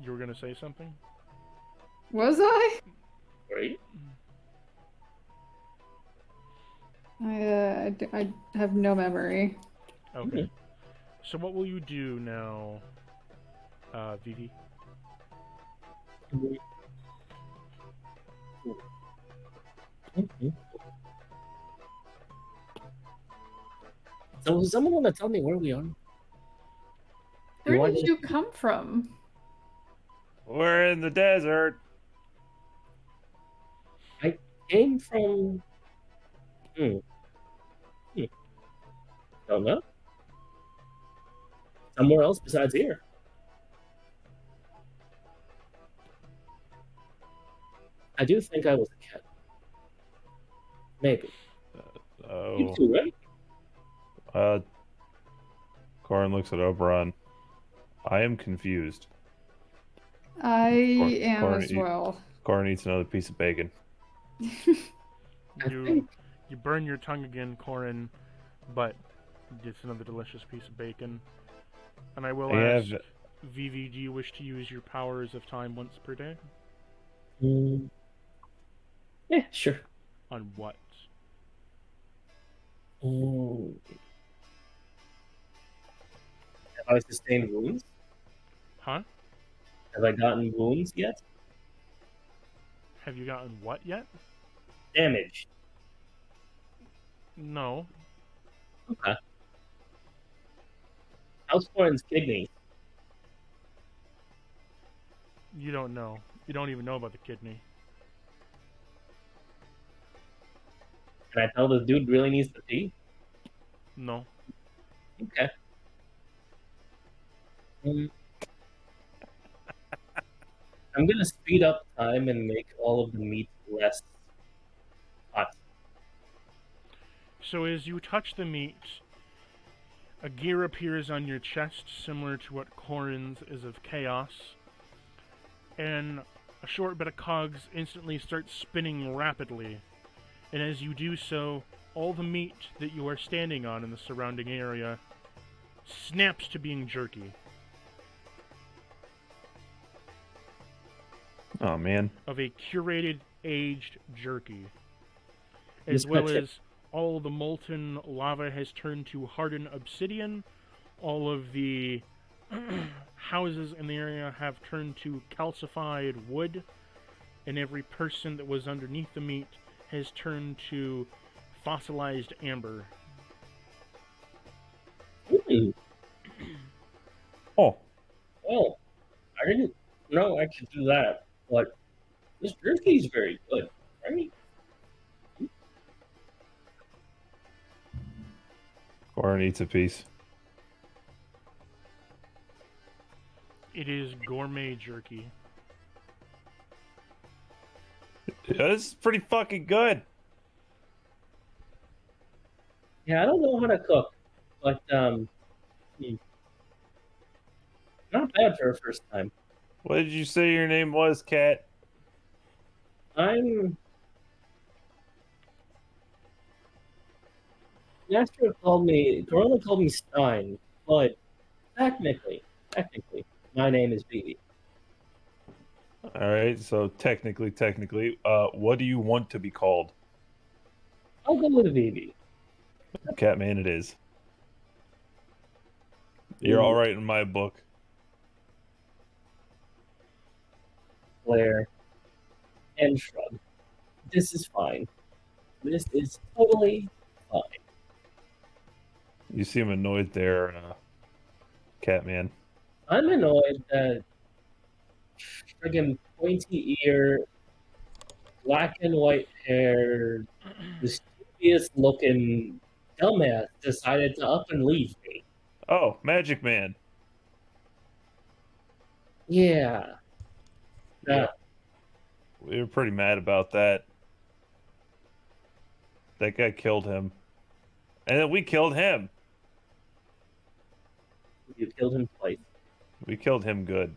You were gonna say something? Was I? Great. I have no memory. Okay. So what will you do now, Vivi? So, is someone want to tell me where we are? Where want did to- you come from? We're in the desert. Came from. Don't know. Somewhere else besides here. I do think I was a cat. Maybe. You Oh. too, right? Corin looks at Oberon. I am confused. I am Corn as eat- well. Corin eats another piece of bacon. I think You burn your tongue again, Corin, but it's another delicious piece of bacon. And I will Yeah, ask, Vivi, do you wish to use your powers of time once per day? Yeah, sure. On what? Have I sustained wounds? Huh? Have I gotten wounds yet? Have you gotten what yet? Damage. No. Okay. How's Corin's kidney? You don't know. You don't even know about the kidney. Can I tell this dude really needs to pee? No. Okay. I'm gonna speed up time and make all of the meat less hot. So as you touch the meat, a gear appears on your chest similar to what Corin's is of chaos, and a short bit of cogs instantly starts spinning rapidly. And as you do so, all the meat that you are standing on in the surrounding area snaps to being jerky. Oh man. Of a curated, aged jerky. Miss As well Mecha. as all the molten lava has turned to hardened obsidian. All of the houses in the area have turned to calcified wood. And every person that was underneath the meat has turned to fossilized amber. Oh. Well, I didn't know I could do that, but this jerky is very good, right? Corin eats a piece. It is gourmet jerky. This is pretty fucking good. Yeah, I don't know how to cook, but Not bad for a first time. What did you say your name was, Cat? I'm. Master Corona called me Stein, but technically, my name is BB. All right, so technically, what do you want to be called? I'll go with BB. Catman, it is. You're all right in my book. Glare and shrug. This is fine. This is totally fine. You seem annoyed there, Catman. I'm annoyed that friggin' pointy ear, black and white hair, mischievous looking dumbass decided to up and leave me. Oh, Magic Man. Yeah. Yeah. We were pretty mad about that. That guy killed him. And then we killed him. You killed him twice. We killed him good.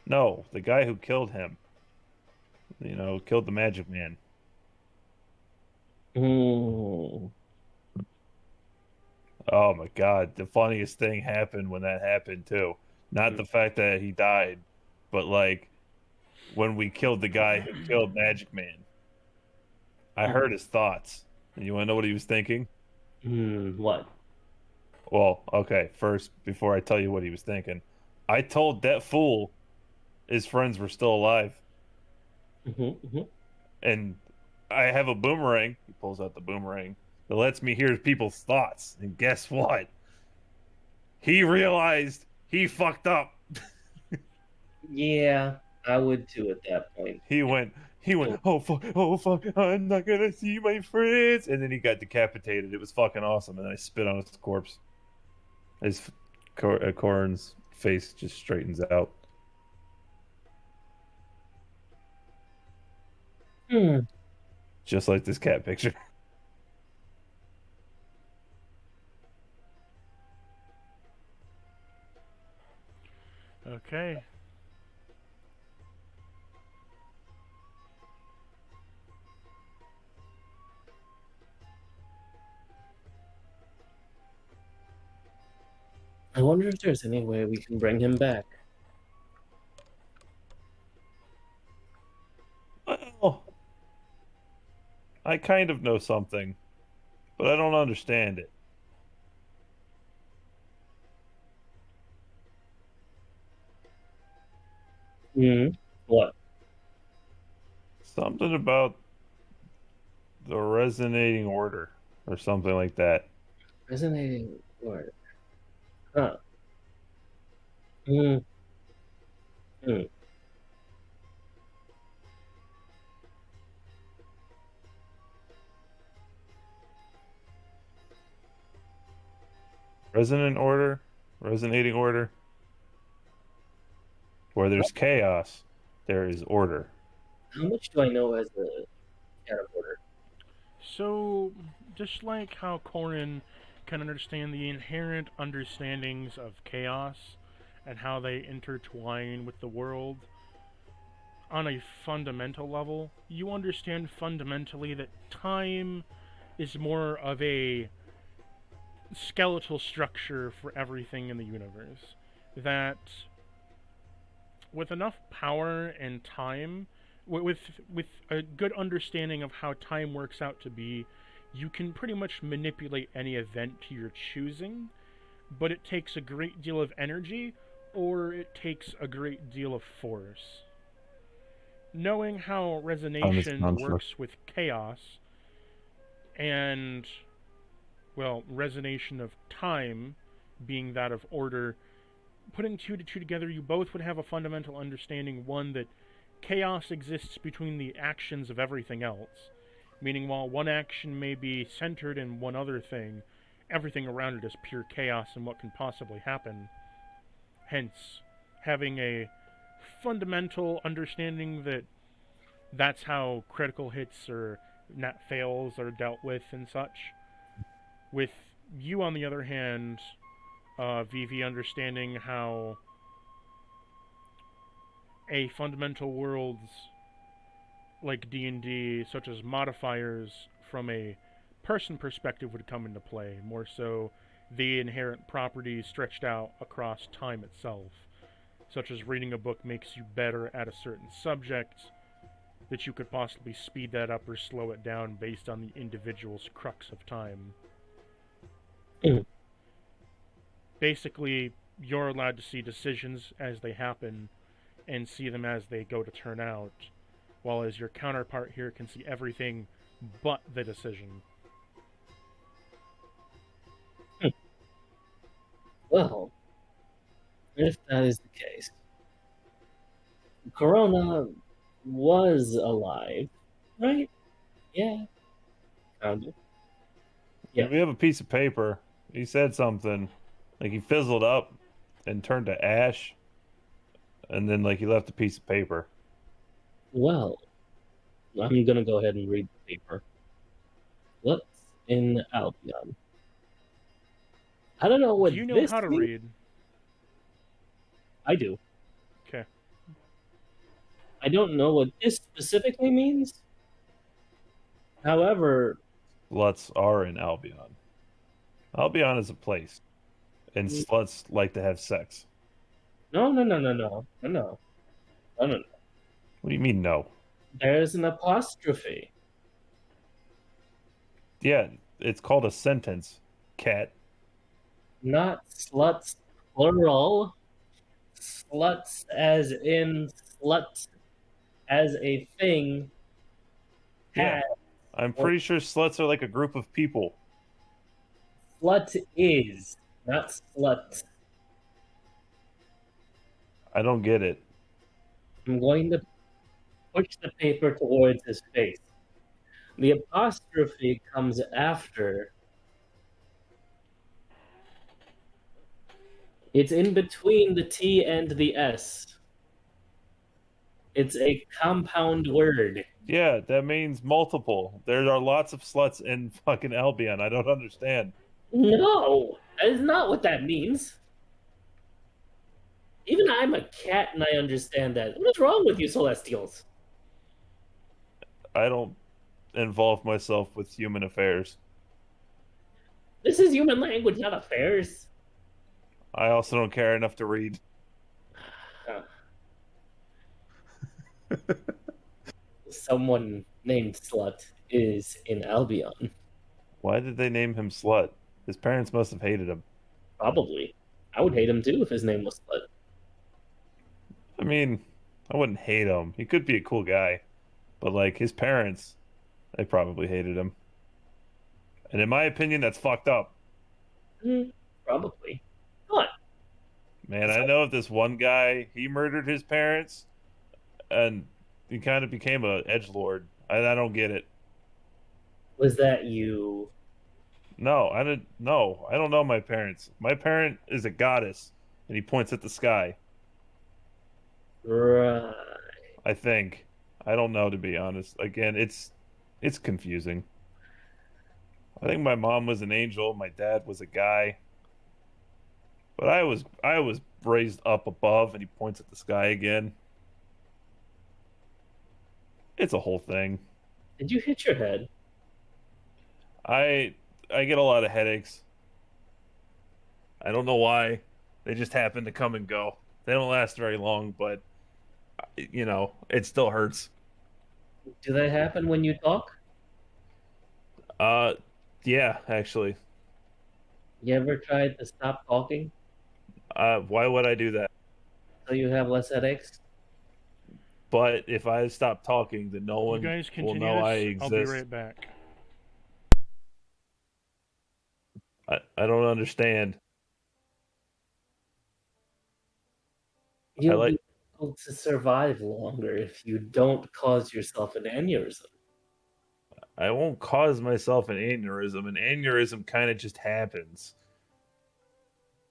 No, the guy who killed him. Killed the Magic Man. Mm. Oh my god, the funniest thing happened when that happened too. Not the fact that he died, but like when we killed the guy who killed Magic Man. I heard his thoughts. And you want to know what he was thinking? What? Well, okay, first, before I tell you what he was thinking, I told that fool his friends were still alive. And I have a boomerang. He pulls out the boomerang that lets me hear people's thoughts. And guess what? He realized he fucked up. Yeah, I would too at that point. He went, oh fuck, I'm not gonna see my friends. And then he got decapitated. It was fucking awesome. And then I spit on his corpse. His Corin's face just straightens out. Just like this cat picture. Okay. I wonder if there's any way we can bring him back. Well, I kind of know something, but I don't understand it. What? Something about the resonating order or something like that. Resonating order. Huh. Hmm. Resonating order. Where there's chaos, there is order. How much do I know as a cat of order? So, just like how Corin can understand the inherent understandings of chaos and how they intertwine with the world, on a fundamental level, you understand fundamentally that time is more of a skeletal structure for everything in the universe. That with enough power and time, with a good understanding of how time works out to be, you can pretty much manipulate any event to your choosing, but it takes a great deal of energy or it takes a great deal of force. Knowing how resonation works with chaos and, well, resonation of time being that of order, putting two to two together, you both would have a fundamental understanding, one, that chaos exists between the actions of everything else, meaning while one action may be centered in one other thing, everything around it is pure chaos and what can possibly happen. Hence, having a fundamental understanding that that's how critical hits or net fails are dealt with and such. With you, on the other hand, VV understanding how a fundamental world's like D&D, such as modifiers from a person perspective would come into play, more so the inherent properties stretched out across time itself, such as reading a book makes you better at a certain subject, that you could possibly speed that up or slow it down based on the individual's crux of time. Basically, you're allowed to see decisions as they happen and see them as they go to turn out, while as your counterpart here can see everything but the decision. Well, if that is the case, Corona was alive, right? Yeah, kind of. Yeah, we have a piece of paper. He said something, like he fizzled up and turned to ash, and then like he left a piece of paper. Well, I'm gonna go ahead and read the paper. What's in Albion? I don't know what Do you know this how to means. read? I do. Okay. I don't know what this specifically means. However, Sluts are in Albion. Albion is a place, and sluts like to have sex. no. What do you mean, no? There's an apostrophe. Yeah, it's called a sentence, cat. Not sluts plural. Sluts as in slut as a thing. Yeah. Has. I'm pretty sure sluts are like a group of people. Slut is, not slut. I don't get it. I'm going to push the paper towards his face. The apostrophe comes after. It's in between the T and the S. It's a compound word. Yeah, that means multiple. There are lots of sluts in fucking Albion. I don't understand. No, that is not what that means. Even I'm a cat and I understand that. What is wrong with you, Celestials? I don't involve myself with human affairs. This is human language, not affairs. I also don't care enough to read. Someone named Slut is in Albion. Why did they name him Slut? His parents must have hated him. Probably. I would hate him too if his name was Slut. I mean, I wouldn't hate him. He could be a cool guy. But, like, his parents, they probably hated him. And in my opinion, that's fucked up. Probably. What? Man, I know of this one guy, he murdered his parents, and he kind of became a edgelord. I don't get it. Was that you? No, I don't know my parents. My parent is a goddess, and he points at the sky. Right. I think. I don't know, to be honest. Again, it's confusing. I think my mom was an angel, my dad was a guy. But I was raised up above, and he points at the sky again. It's a whole thing. Did you hit your head? I get a lot of headaches. I don't know why. They just happen to come and go. They don't last very long, but you know, it still hurts. Do they happen when you talk? Yeah, actually. You ever tried to stop talking Why would I do that? so you have less headaches? But if I stop talking, then no You one guys will continue know I this. exist. I'll be right back. I don't understand. You'll be able to survive longer if you don't cause yourself an aneurysm. I won't cause myself an aneurysm. An aneurysm kind of just happens.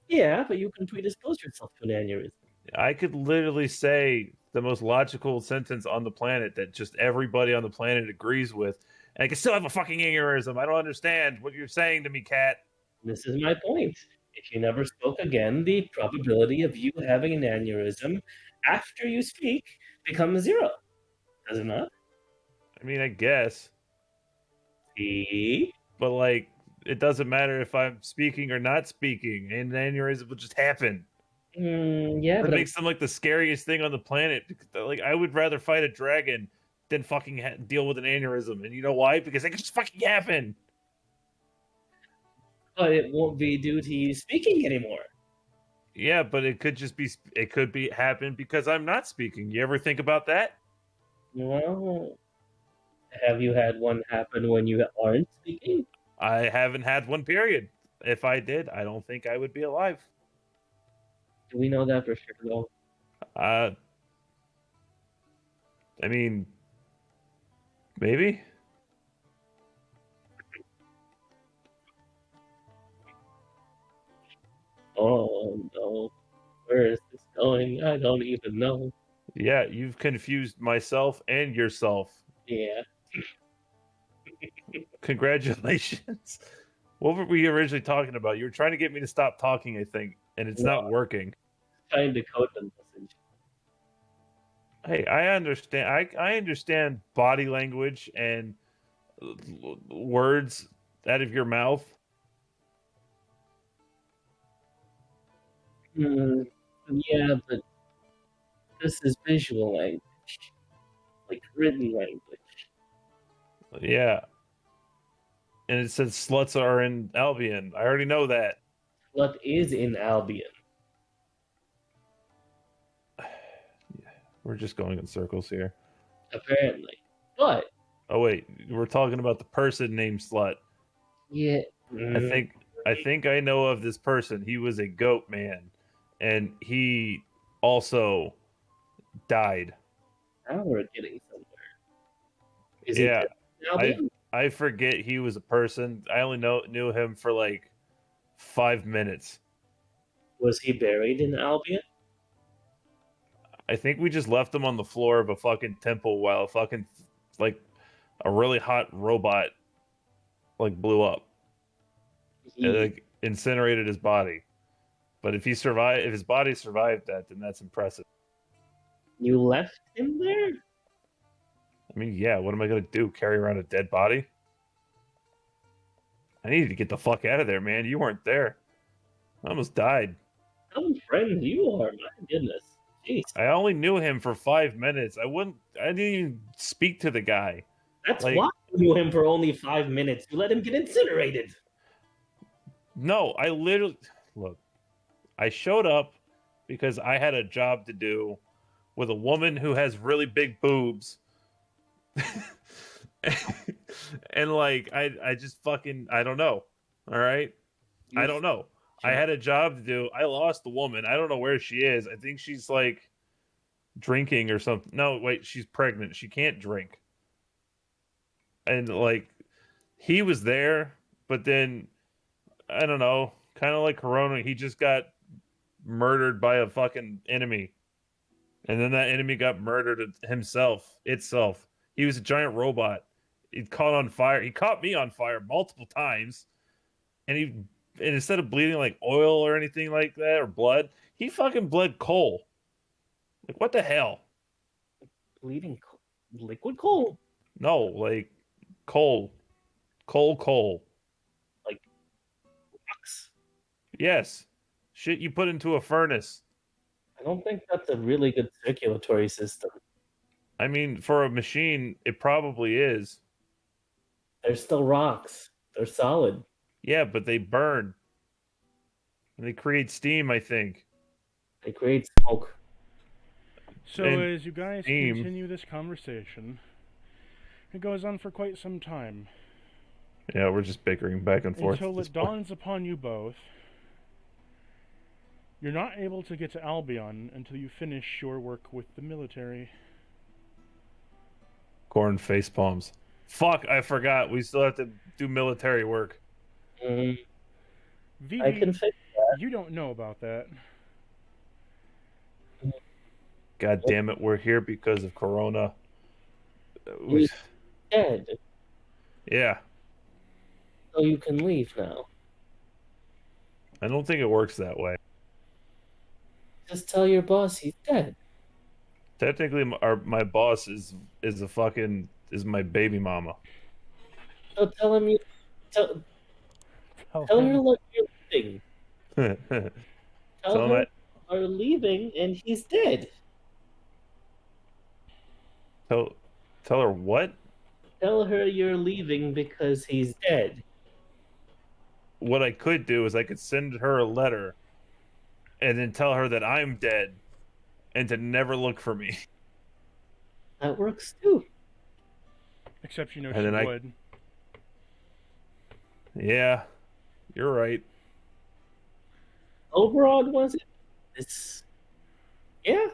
Yeah, but you can predispose yourself to an aneurysm. I could literally say the most logical sentence on the planet that just everybody on the planet agrees with, and I can still have a fucking aneurysm. I don't understand what you're saying to me, Cat. This is my point. If you never spoke again, the probability of you having an aneurysm after you speak becomes 0. Does it not? I mean, I guess. See? But, like, it doesn't matter if I'm speaking or not speaking. An aneurysm will just happen. Yeah, That but makes them, like, the scariest thing on the planet. Like, I would rather fight a dragon than fucking deal with an aneurysm. And you know why? Because it can just fucking happen. but it won't be due to you speaking anymore. Yeah, but it could just be, it could be happen because I'm not speaking. You ever think about that? Well, have you had one happen when you aren't speaking? I haven't had one, period. If I did, I don't think I would be alive. Do we know that for sure, though? I mean, maybe. Oh, no. Where is this going? I don't even know. Yeah, you've confused myself and yourself. Yeah. Congratulations. What were we originally talking about? You were trying to get me to stop talking, I think, and it's not working. Trying to code the message. Hey, I understand. I understand body language and words out of your mouth. Yeah, but this is visual language. Like written language. Yeah. And it says sluts are in Albion. I already know that. Slut is in Albion. We're just going in circles here. Apparently. But Oh wait, we're talking about the person named Slut. yeah. I think I know of this person. He was a goat man, and he also died. Now we're getting somewhere. Is Yeah, it Albion? I forget he was a person. I only knew him for like 5 minutes. Was he buried in Albion? I think we just left him on the floor of a fucking temple while fucking like a really hot robot like blew up. It, like incinerated his body. But if his body survived that, then that's impressive. You left him there? I mean, yeah, what am I gonna do? Carry around a dead body? I needed to get the fuck out of there, man. You weren't there. I almost died. Some friend you are, my goodness. Jeez. I only knew him for 5 minutes. I didn't even speak to the guy. That's like, why you knew him for only 5 minutes. You let him get incinerated. No, I literally look. I showed up because I had a job to do with a woman who has really big boobs. And like I just fucking I don't know. All right? I don't know. I had a job to do. I lost the woman. I don't know where she is. I think she's like drinking or something. No, wait, she's pregnant. She can't drink. And like he was there, but then I don't know, kind of like Corona, he just got murdered by a fucking enemy. And then that enemy got murdered itself. He was a giant robot. He caught on fire. He caught me on fire multiple times. And instead of bleeding like oil or anything like that or blood, he fucking bled coal. Like what the hell? Bleeding liquid coal? No, like coal. Coal. Like rocks? Yes. Shit you put into a furnace. I don't think that's a really good circulatory system. I mean, for a machine, it probably is. They're still rocks. They're solid. Yeah, but they burn. And they create steam, I think. They create smoke. So And as you guys steam. continue this conversation, it goes on for quite some time. Yeah, we're just bickering back and forth. Until it dawns upon you both, you're not able to get to Albion until you finish your work with the military. Corn face palms. Fuck, I forgot. We still have to do military work. Vivi, I can fix that. you don't know about that. God damn it, we're here because of Corona. He's dead. Yeah. So you can leave now. I don't think it works that way. Just tell your boss he's dead. Technically, my boss is my baby mama. So tell him you tell, Tell tell her him. look you're leaving. Tell Tell him her are leaving and he's dead. tell her what? Tell her you're leaving because he's dead. What I could do is I could send her a letter and then tell her that I'm dead and to never look for me. That works too. Except you know And she then would. Yeah, you're right. Oberon was it? It's yeah.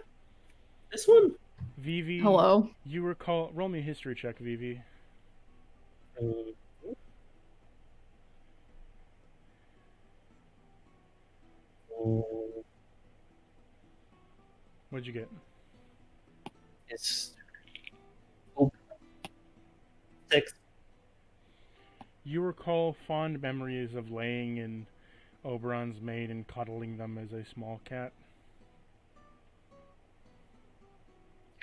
This one. Vivi. Hello. You recall. Roll me a history check, Vivi. Um, What'd you get? It's oh, 6. You recall fond memories of laying in Oberon's mane and cuddling them as a small cat.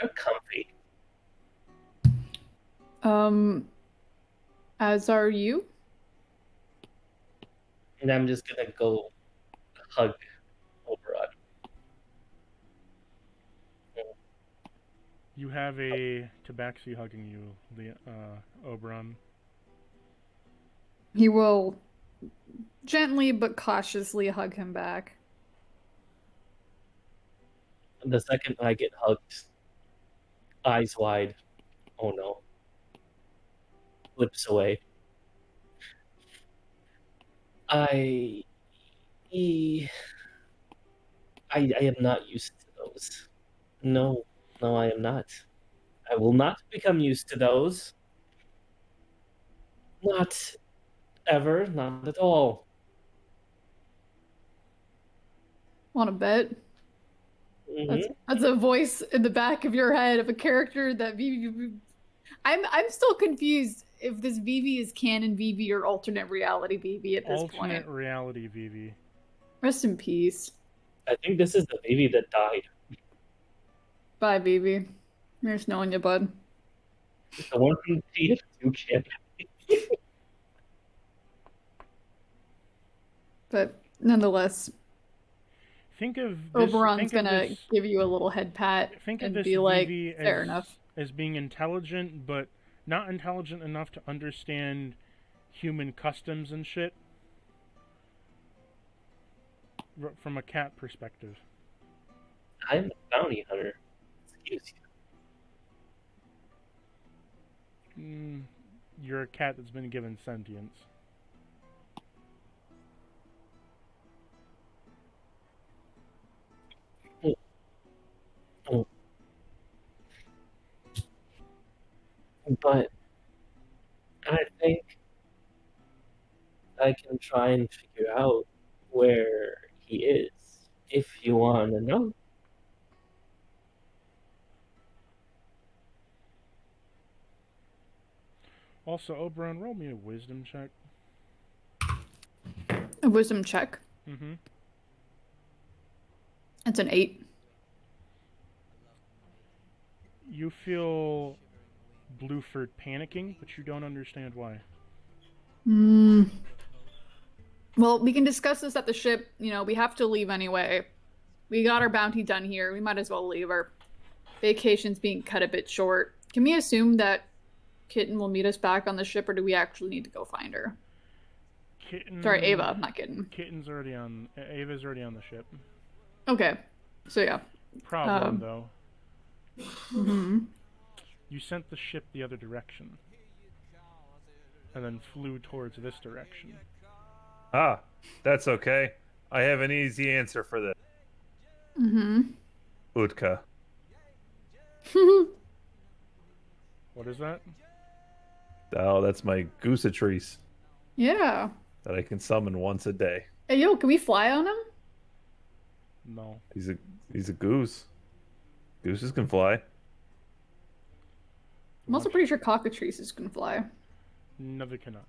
You're comfy. As are you? And I'm just gonna go hug Oberon. You have a tabaxi hugging you, Oberon. He will gently but cautiously hug him back. The second I get hugged, eyes wide. Oh no. Flips away. I am not used to those. No, I am not. I will not become used to those. Not ever, not at all. Want to bet? Mhm. That's a voice in the back of your head of a character that Vivi. I'm still confused if this Vivi is canon Vivi or alternate reality Vivi at this Alternate point. reality, Vivi. Rest in peace. I think this is the baby that died. Bye, Vivi. Here's knowing you, bud. The one from TF2 kid. But nonetheless, Think of this, Oberon's think of gonna this, give you a little head pat think of and this be like, Vivi fair enough. as being intelligent, but not intelligent enough to understand human customs and shit. From a cat perspective. I'm a bounty hunter. Excuse you. You're a cat that's been given sentience. But I think I can try and figure out where he is, if you want to know. Also, Oberon, roll me a wisdom check. A wisdom check. Mm-hmm. It's an 8. You feel Blueford panicking, but you don't understand why. Well, we can discuss this at the ship. You know, we have to leave anyway. We got our bounty done here. We might as well leave. Our vacation's being cut a bit short. Can we assume that Kitten will meet us back on the ship, or do we actually need to go find her? Kitten. Sorry, Ava, not Kitten. Kitten's already on. Ava's already on the ship. Okay. So, yeah. Problem, though. Mm-hmm. You sent the ship the other direction. And then flew towards this direction. Ah, that's okay. I have an easy answer for this. Mm-hmm. Utka. What is that? Oh, that's my gooseatrice Yeah. that I can summon once a day. Hey, yo, can we fly on him? No. He's a goose. Gooses can fly. I'm also pretty sure cockatrices can fly. No, they cannot.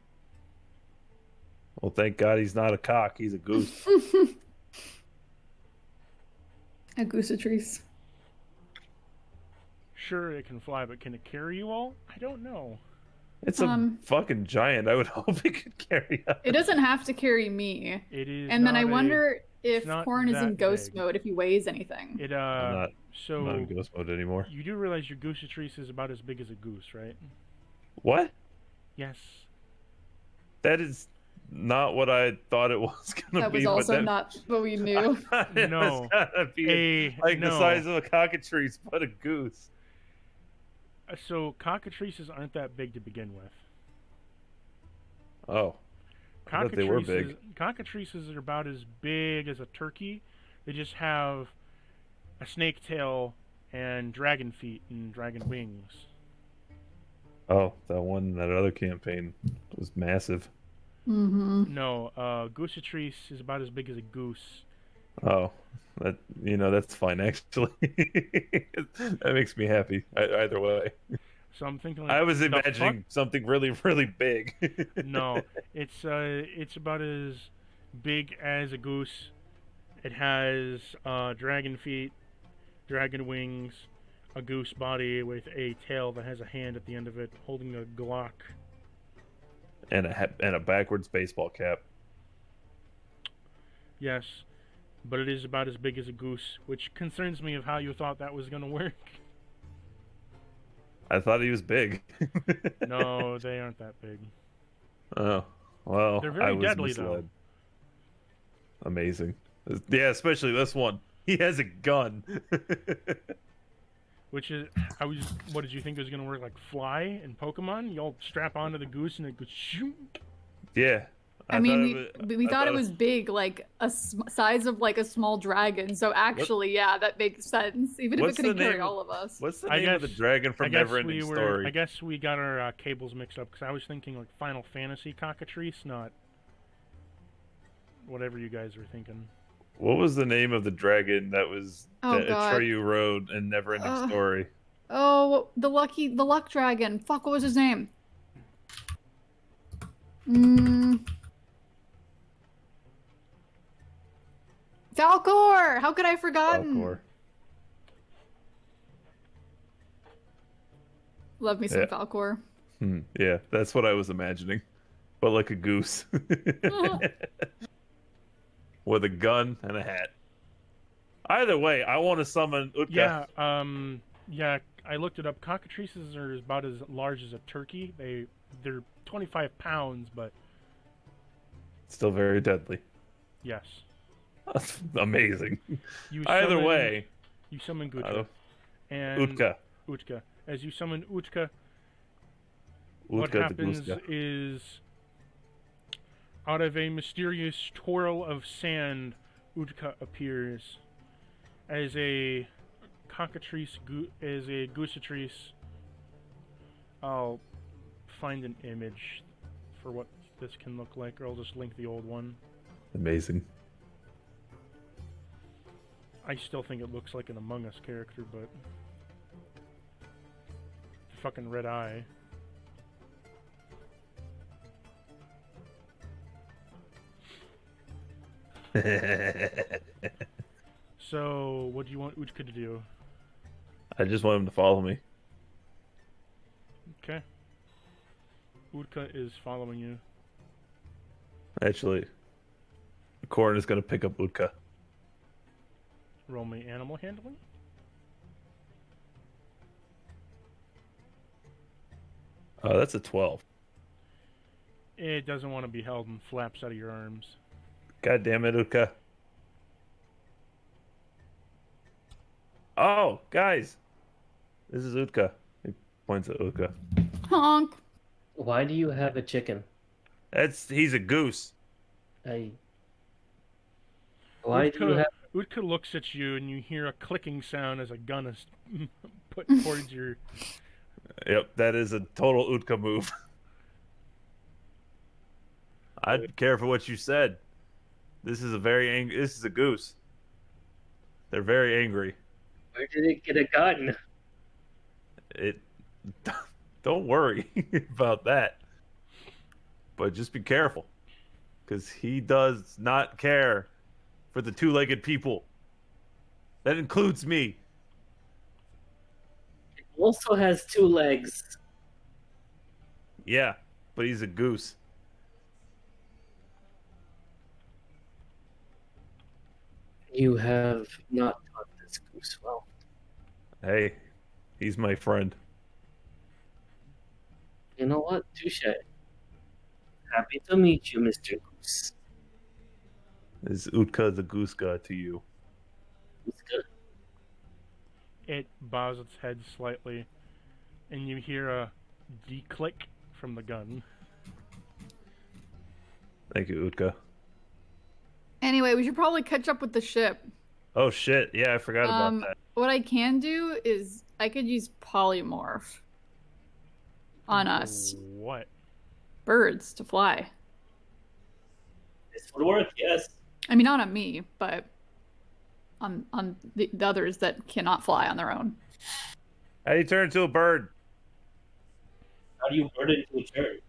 Well, thank God he's not a cock. He's a goose. A gooseatrice. Sure, it can fly, but can it carry you all? I don't know. It's a fucking giant. I would hope it could carry us. It doesn't have to carry me. It is. And then I not wonder if not Corn is in that ghost big. mode, if he weighs anything. It I'm not so in ghost mode anymore. you do realize your gooseatrice is about as big as a goose, right? What? Yes. That is not what I thought it was gonna That be. was but also that- not what we knew. It No. was gonna be like the no. size of a cockatrice, but a goose. So cockatrices aren't that big to begin with. Oh, I thought they were big. Cockatrices are about as big as a turkey. They just have a snake tail and dragon feet and dragon wings. Oh, that other campaign was massive. Mm-hmm. No, gooseatrice is about as big as a goose. Oh, that's fine actually. That makes me happy. Either way, So I'm thinking like, I was the imagining something really, really big. fuck? No, it's about as big as a goose. It has dragon feet, dragon wings, a goose body with a tail that has a hand at the end of it, holding a Glock. and a backwards baseball cap. Yes, but it is about as big as a goose, which concerns me of how you thought that was going to work. I thought he was big. No, they aren't that big. Oh, well, They're very I was deadly, misled. Amazing. Yeah, especially this one. He has a gun. Which is, what did you think it was going to work like Fly in Pokemon? You all strap onto the goose and it goes shoot. Yeah. I mean, we thought it was big, like size of like a small dragon. So actually, yeah, that makes sense. Even if it What's the couldn't carry name- all of us. What's the I name of the guess- dragon from Neverending Story? I guess we got our cables mixed up because I was thinking like Final Fantasy cockatrice, not whatever you guys were thinking. What was the name of the dragon that was Oh, that God. Atreyu rode in Neverending Story? Oh, the luck dragon. Fuck, what was his name? Falcor! How could I have forgotten? Falcor. Love me some Yeah. Falcor. Yeah, that's what I was imagining. But like a goose. With a gun and a hat. Either way, I want to summon Utka. Yeah, I looked it up. Cockatrices are about as large as a turkey. They're 25 pounds, but Still very deadly. yes. That's amazing. You Either summon- way, you summon Gutka. uh, And Utka. As you summon Utka, Utka what the happens Guska. is, out of a mysterious twirl of sand, Utka appears as a cockatrice, as a gooseatrice. I'll find an image for what this can look like, or I'll just link the old one. Amazing. I still think it looks like an Among Us character, but fucking red eye. So, what do you want Utka to do? I just want him to follow me. Okay. Utka is following you. Actually, Corn is going to pick up Utka. Roll me animal handling. That's a 12. It doesn't want to be held and flaps out of your arms. God damn it, Utka. Oh, guys. This is Utka. He points at Utka. Honk. Why do you have a chicken? He's a goose. Why do you have? Utka looks at you and you hear a clicking sound as a gun is put towards your... Yep, that is a total Utka move. I'd care for what you said. This is this is a goose. They're very angry. Where did it get a gun? Don't worry about that. But just be careful. because he does not care for the two-legged people. That includes me. It also has 2 legs. Yeah, but he's a goose. You have not taught this goose well. Hey, he's my friend. You know what? Touche. Happy to meet you, Mr. Goose. Is Utka the goose god to you? It's good. It bows its head slightly, and you hear a declick from the gun. Thank you, Utka. Anyway, we should probably catch up with the ship. Oh shit! Yeah, I forgot about that. What I can do is I could use polymorph on us. What? Birds to fly. This would work, yes. I mean, not on me, but on the others that cannot fly on their own. How do you turn into a bird? How do you burn it into a turd?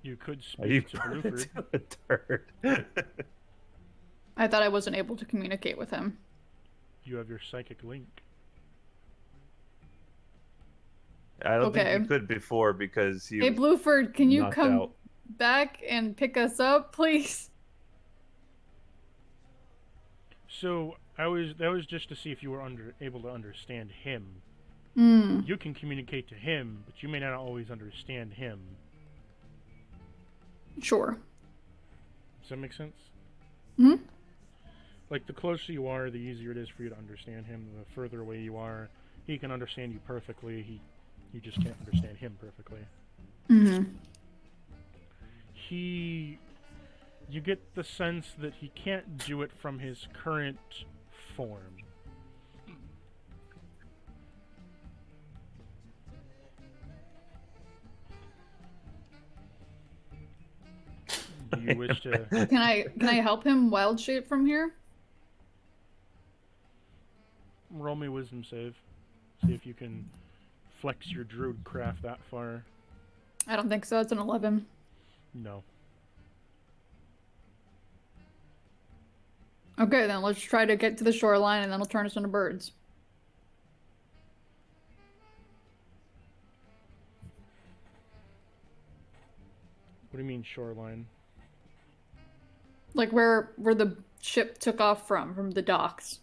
You could How do you speak to turn Bluford. into a turd? I thought I wasn't able to communicate with him. You have your psychic link. I don't Okay. think you could before because he Hey, was Bluford, can you knocked come out. back and pick us up, please? So that was just to see if you were able to understand him. Hmm. You can communicate to him, but you may not always understand him. Sure. Does that make sense? Hmm? Like, the closer you are, the easier it is for you to understand him. The further away you are, he can understand you perfectly. You just can't understand him perfectly. Mm-hmm. You get the sense that he can't do it from his current form. Do you wish to... Can I help him wild shape from here? Roll me a wisdom save. See if you can flex your druid craft that far. I don't think so. It's an 11. No. Okay, then let's try to get to the shoreline and then it'll turn us into birds. What do you mean shoreline? Like where the ship took off from the docks.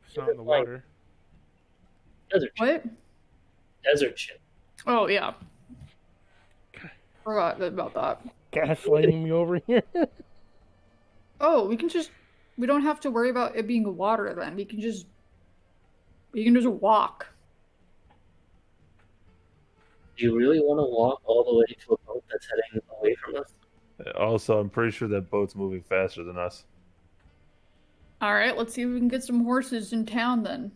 It's not in the water. Desert ship. What? Desert ship. Oh, yeah. Forgot about that. Gaslighting me over here. Oh, we don't have to worry about it being water then. We can just walk. Do you really want to walk all the way to a boat that's heading away from us? Also, I'm pretty sure that boat's moving faster than us. All right, let's see if we can get some horses in town then.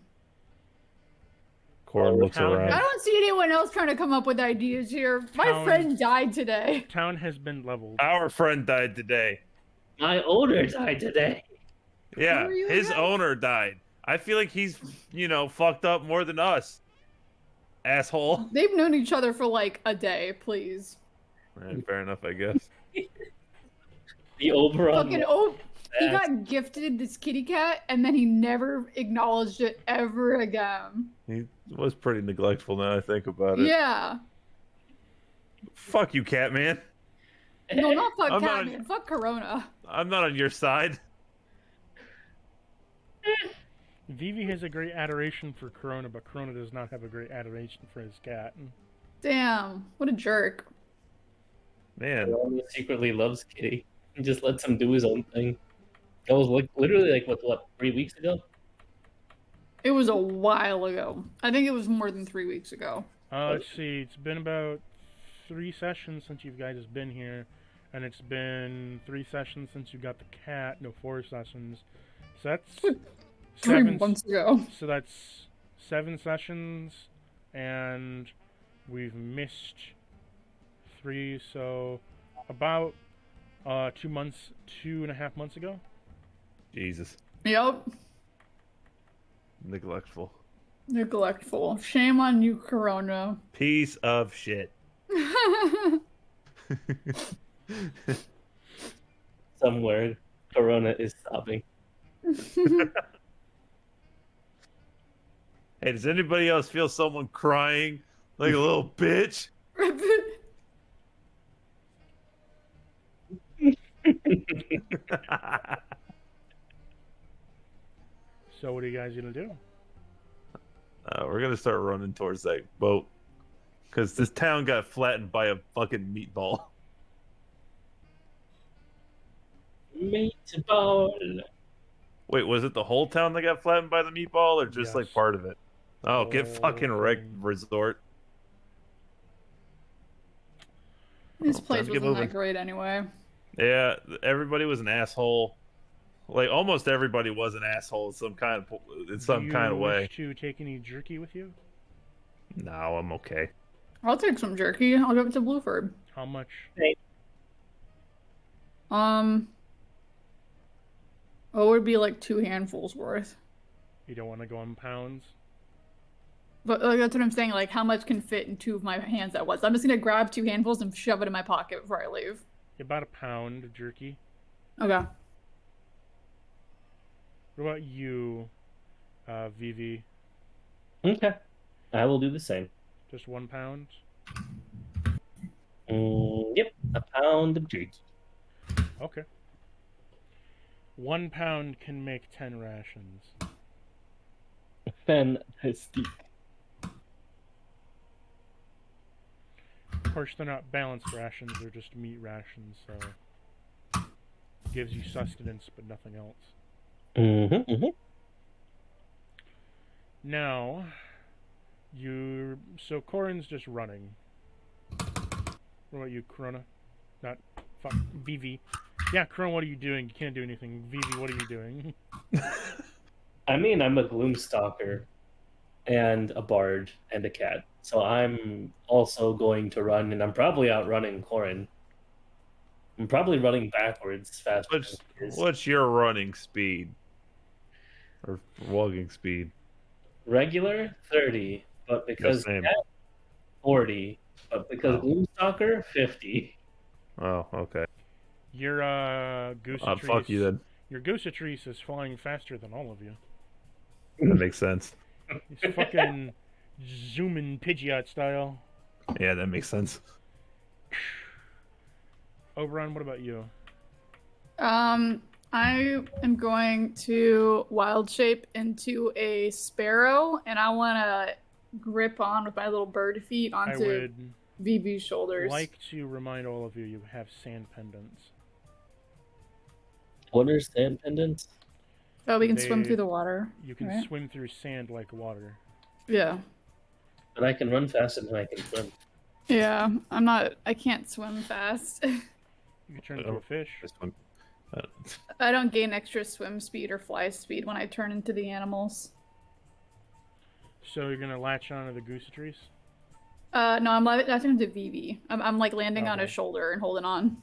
Corin looks Town around. I don't see anyone else trying to come up with ideas here. My Town- friend died today. Town has been leveled. Our friend died today. My owner died today. Yeah, Who are you his again? owner died. I feel like he's, fucked up more than us. Asshole. They've known each other for like a day, please. Fair enough, I guess. The overall. Fucking he got gifted this kitty cat and then he never acknowledged it ever again. He was pretty neglectful now I think about it. Yeah. Fuck you, Catman. No, not fuck I'm not- Catman. Fuck Corona. I'm not on your side. Vivi has a great adoration for Corona, but Corona does not have a great adoration for his cat. Damn. What a jerk. Man, He secretly loves Kitty. He just lets him do his own thing. That was like literally like what 3 weeks ago? It was a while ago. I think it was more than 3 weeks ago. Let's see. It's been about 3 sessions since you guys have been here, and it's been 3 sessions since you got the cat. No, 4 sessions. So that's 3 7 months ago. So that's 7 sessions, and we've missed 3. So about 2.5 months ago. Jesus. Yep. Neglectful. Neglectful. Shame on you, Corona. Piece of shit. Somewhere, Corona is sobbing. Hey, does anybody else feel someone crying like a little bitch? So what are you guys gonna do? We're gonna start running towards that boat because this town got flattened by a fucking meatball. Meatball. Wait, was it the whole town that got flattened by the meatball, or just like Yes. part of it? Oh, get Whole fucking wrecked, thing. resort. This Time place to get wasn't moving. that great anyway. Yeah, everybody was an asshole. Like almost everybody was an asshole in some kind of way. Wish to take any jerky with you? No, I'm okay. I'll take some jerky. I'll give it to Blueford. How much? What would be like 2 handfuls worth? You don't want to go in pounds? But like, that's what I'm saying. Like, how much can fit in 2 of my hands at once? I'm just gonna grab 2 handfuls and shove it in my pocket before I leave. About a pound of jerky. Okay. What about you, Vivi? Okay. I will do the same. Just 1 pound? Yep. A pound of jerky. Okay. 1 pound can make 10 rations. Fantastic. Of course, they're not balanced rations, they're just meat rations, so... Gives you sustenance, but nothing else. Now... So, Corin's just running. What about you, Corona? Not... Fuck, Vivi. Yeah, Corona, what are you doing? You can't do anything. Vivi, what are you doing? I mean, I'm a gloomstalker and a bard and a cat. So I'm also going to run, and I'm probably outrunning Corin. I'm probably running backwards faster. What's your running speed? Or walking speed? Regular 30, but because same. cat 40, but because gloomstalker 50. Uh, Oh, okay. Your, Goosetrice... Fuck you then. Your Goosetrice is flying faster than all of you. That makes sense. He's fucking zooming Pidgeot style. Yeah, that makes sense. Oberon, what about you? I am going to wild shape into a sparrow, and I want to grip on with my little bird feet I onto would VB's shoulders. like to remind all of you, you have sand pendants. What are sand pendants? Oh, we can swim They- through the water. You can right? swim through sand like water. Yeah. But I can run faster than I can swim. Yeah, I can't swim fast. You can turn into a fish. This one. I don't gain extra swim speed or fly speed when I turn into the animals. So you're gonna latch onto the Goosetrice? No, I'm latching into Vivi. I'm like landing on his Okay. shoulder and holding on.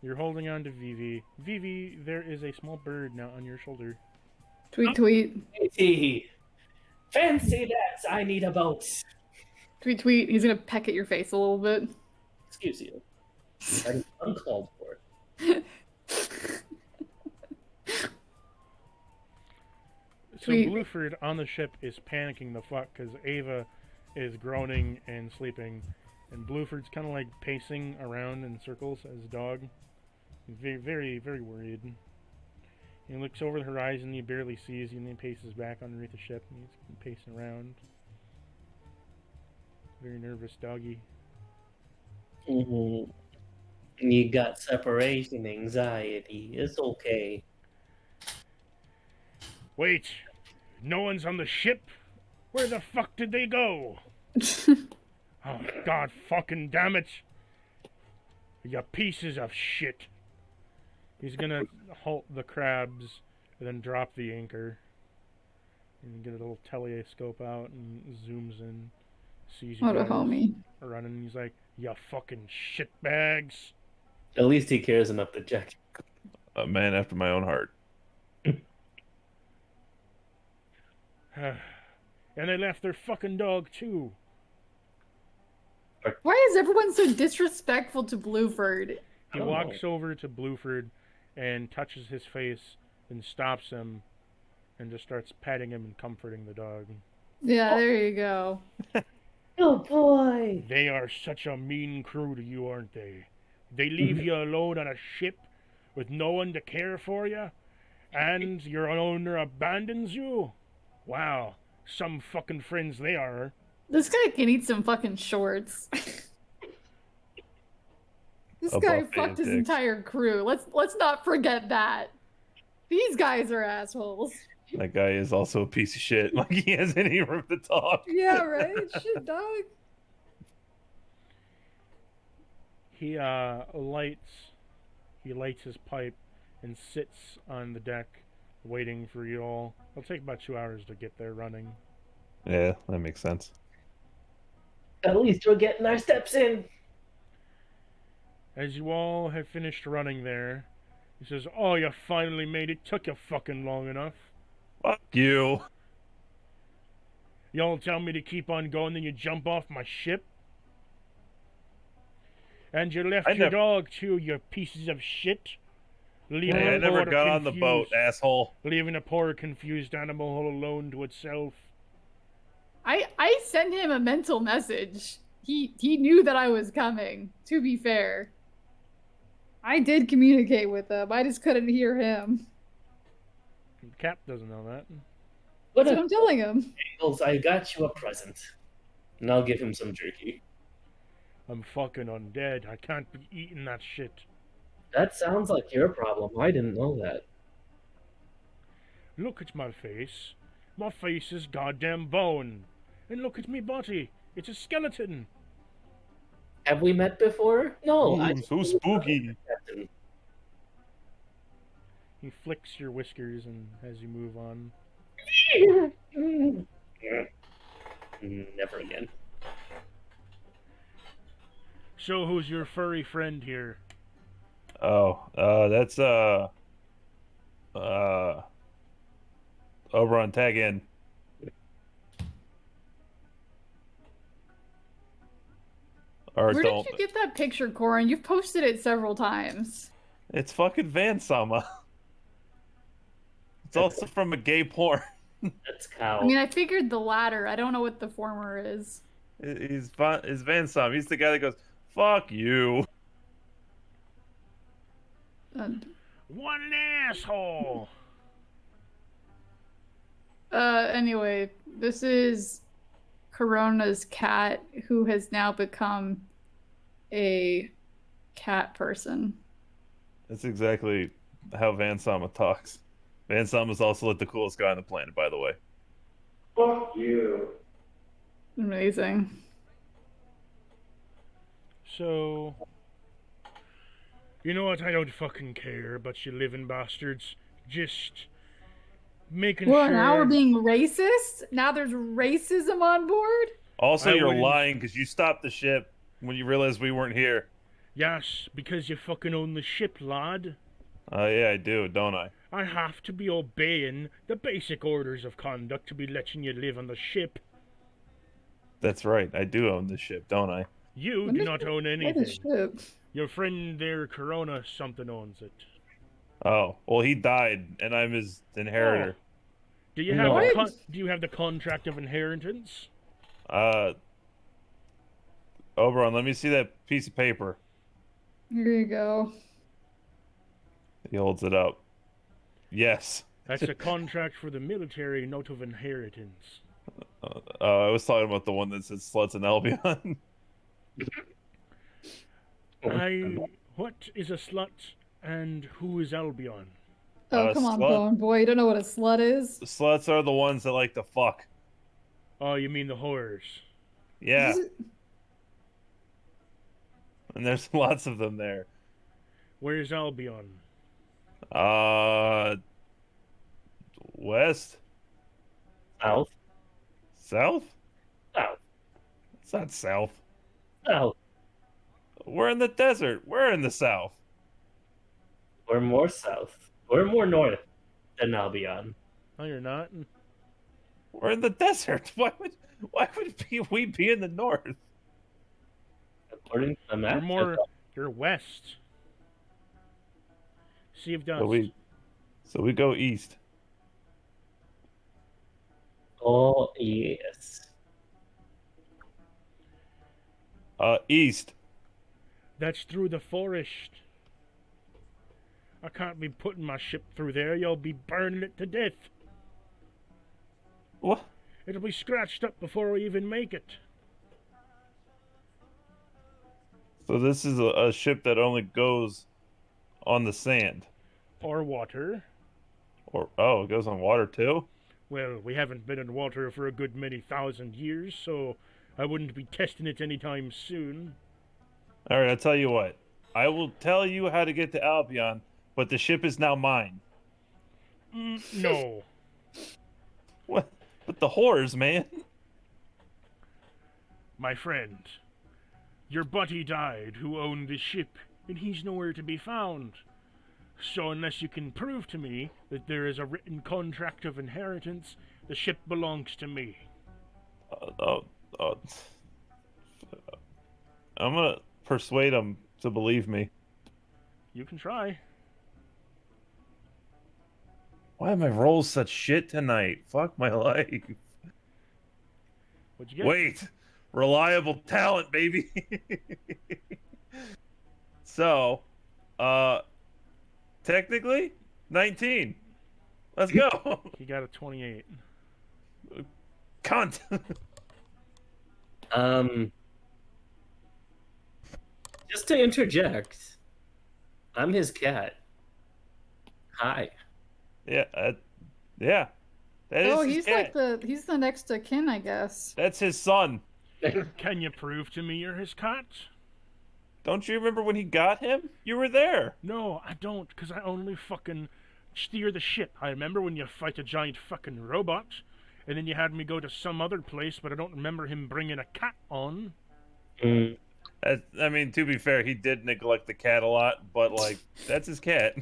You're holding on to Vivi. Vivi, there is a small bird now on your shoulder. Tweet, tweet. Hey, fancy that! I need a boat. Tweet, tweet. He's gonna peck at your face a little bit. Excuse you. That is uncalled for. So Sweet. Blueford on the ship is panicking the fuck because Ava is groaning and sleeping, and Blueford's kind of like pacing around in circles as a dog. He's very, very, very worried. He looks over the horizon, he barely sees you, and then paces back underneath the ship, and he's pacing around. Very nervous doggy. You got separation anxiety. It's okay. Wait! No one's on the ship? Where the fuck did they go? Oh, god fucking damn it! You pieces of shit! He's gonna halt the crabs and then drop the anchor. And get a little telescope out and zooms in. Sees you What a guys homie. running, and he's like, "Ya fucking shitbags!" At least he cares enough to check. A man after my own heart. And they left their fucking dog too. Why is everyone so disrespectful to Blueford? He walks over to Bluford and touches his face and stops him and just starts patting him and comforting the dog. Yeah, there you go. Oh boy! They are such a mean crew to you, aren't they? They leave you alone on a ship with no one to care for you, and your owner abandons you? Wow, some fucking friends they are. This guy can eat some fucking shorts. This guy fucked his entire crew. Let's not forget that. These guys are assholes. That guy is also a piece of shit. Like, he has any room to talk. Yeah, right? Shit, dog. He lights his pipe and sits on the deck waiting for you all. It'll take about 2 hours to get there running. Yeah, that makes sense. At least we're getting our steps in. As you all have finished running there, he says, "Oh, you finally made it. Took you fucking long enough. Fuck you. Y'all tell me to keep on going, then you jump off my ship? And you left your dog too, you pieces of shit. Leaving I never got on the boat, asshole. Leaving a poor, confused animal all alone to itself." I sent him a mental message. He knew that I was coming, to be fair. I did communicate with him. I just couldn't hear him. Cap doesn't know that. That's what I'm telling him. Angles, I got you a present. And I'll give him some jerky. I'm fucking undead. I can't be eating that shit. That sounds like your problem. I didn't know that. Look at my face. My face is goddamn bone. And look at me body. It's a skeleton. Have we met before? No. Ooh, so spooky. He flicks your whiskers and as you move on. Never again. So who's your furry friend here? Oh, that's Oberon, tag in. Or Where don't. did you get that picture, Corin? You've posted it several times. It's fucking Van Sama. It's also from a gay porn. That's cow. I mean, I figured the latter. I don't know what the former is. He's Van Sama. He's the guy that goes, "Fuck you." What an asshole! Anyway, this is Corona's cat, who has now become a cat person. That's exactly how Van Sama talks. Van Sama's also like the coolest guy on the planet, by the way. Fuck you. Amazing. So, you know what? I don't fucking care about you living bastards. Just making Well, sure. now we're being racist? Now there's racism on board? Also, I you're wouldn't- lying because you stopped the ship when you realized we weren't here. Yes, because you fucking own the ship, lad. Yeah, I do, don't I? I have to be obeying the basic orders of conduct to be letting you live on the ship. That's right. I do own this ship, don't I? You When do did not you own buy the anything. ship? Your friend there, Corona, something owns it. Oh, well, he died, and I'm his inheritor. Do you have No. the do you have the contract of inheritance? Oberon, let me see that piece of paper. Here you go. He holds it up. Yes. That's a contract for the military, note of inheritance. I was talking about the one that says sluts and Albion. What is a slut and who is Albion? Oh, come on, slut. Bone Boy. You don't know what a slut is? Sluts are the ones that like to fuck. Oh, you mean the whores? Yeah. And there's lots of them there. Where's Albion? West? South. South? South. It's not south. South. We're in the desert. We're in the south. We're more south. We're more north than Albion. No, you're not. We're in the desert. Why would we be in the north? According to the map, You're west. Sea of Dust. So we go east. Oh, yes. East. That's through the forest. I can't be putting my ship through there. You'll be burning it to death. What? It'll be scratched up before we even make it. So this is a ship that only goes on the sand. Or water. Or it goes on water too? Well, we haven't been in water for a good many thousand years, so I wouldn't be testing it anytime soon. All right, I'll tell you what. I will tell you how to get to Albion, but the ship is now mine. No. What? But the whores, man. My friend, your buddy died who owned the ship, and he's nowhere to be found. So unless you can prove to me that there is a written contract of inheritance, the ship belongs to me. I'm gonna persuade him to believe me. You can try. Why are my rolls such shit tonight? Fuck my life. What'd you get? Wait, reliable talent, baby. So, technically, 19. Let's go. He got a 28. Cunt. Just to interject, I'm his cat. Hi. Yeah, yeah. That is his he's cat. like he's the next of kin, I guess. That's his son. Can you prove to me you're his cat? Don't you remember when he got him? You were there. No, I don't, because I only fucking steer the ship. I remember when you fight a giant fucking robot, and then you had me go to some other place, but I don't remember him bringing a cat on. I mean, to be fair, he did neglect the cat a lot, but like, that's his cat.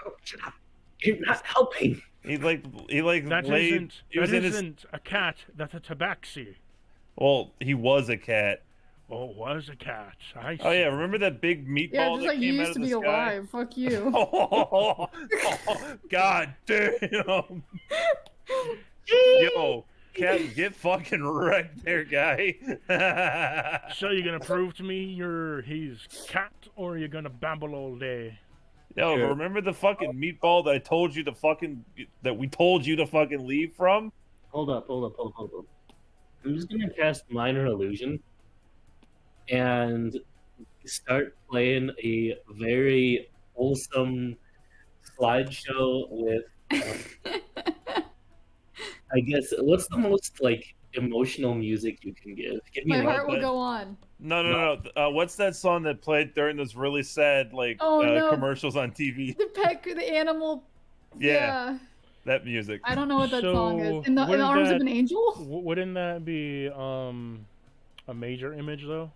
Oh, shut up. You're not helping. He That laid. isn't a cat. That's a tabaxi. Well, he was a cat. Oh, was a cat. I see. Oh yeah, remember that big meatball Yeah, just that like you came out used of to the be sky? alive. Fuck you. Oh, God damn! Yo, cat, get fucking wrecked there, guy. So you gonna prove to me you're his cat, or are you gonna babble all day? Yo, Sure. remember the fucking meatball that we told you to fucking leave from? Hold up. I'm just gonna cast Minor Illusion and start playing a very wholesome slideshow with, I guess, what's the most, like, emotional music you can give? Give me My an heart will but- go on. No. What's that song that played during those really sad Oh, no. commercials on TV? The animal. Yeah, that music. I don't know what that song So, is. In the wouldn't arms of that- an angel? Wouldn't that be a major image though?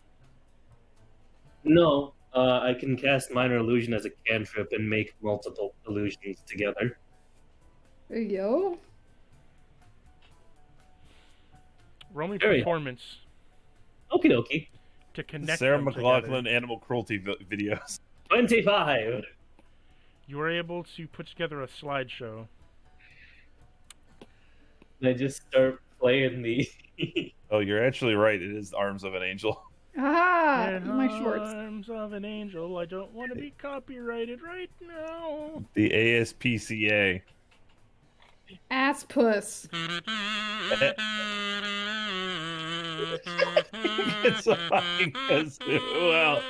No, I can cast Minor Illusion as a cantrip and make multiple illusions together. Yo. Roll me There we go. performance Okie dokie. to connect Sarah them McLachlan together. animal cruelty videos. 25. You were able to put together a slideshow. And I just start playing the. Oh, you're actually right. It is Arms of an Angel. Ah, In my shorts. arms of an angel, I don't want to be copyrighted right now. The ASPCA. Ass puss. It's a fucking kazoo. Well.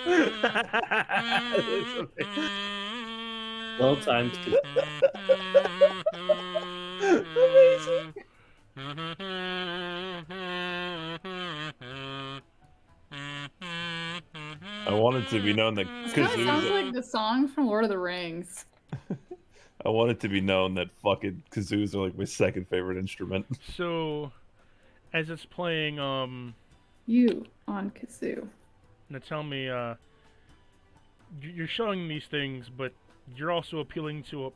Well timed. Amazing. I want it to be known that This kind of sounds kazoos. like the song from Lord of the Rings. I want it to be known that fucking kazoos are like my second favorite instrument. So, as it's playing, You on kazoo. now tell me, you're showing these things, but you're also appealing to a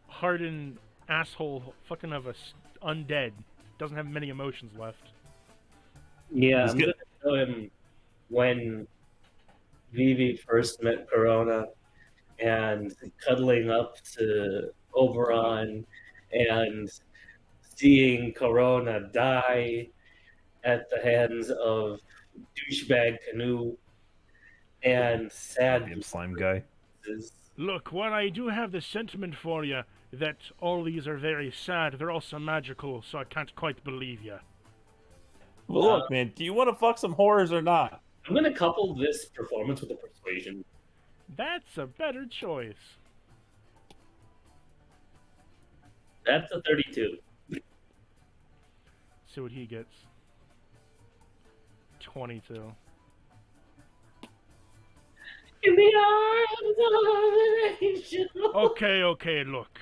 hardened asshole fucking of undead. Doesn't have many emotions left. Yeah, Let's I'm get- going to show him when Vivi first met Corona. and cuddling up to Oberon and seeing Corona die at the hands of douchebag Canoe and sad Goddamn slime guy. voices. Look, while I do have the sentiment for you that all these are very sad, they're also magical, so I can't quite believe you. Well, look, man, do you want to fuck some horrors or not? I'm going to couple this performance with a persuasion. That's a better choice. That's a 32. See what he gets. 22. In the arms of an angel. Okay, look.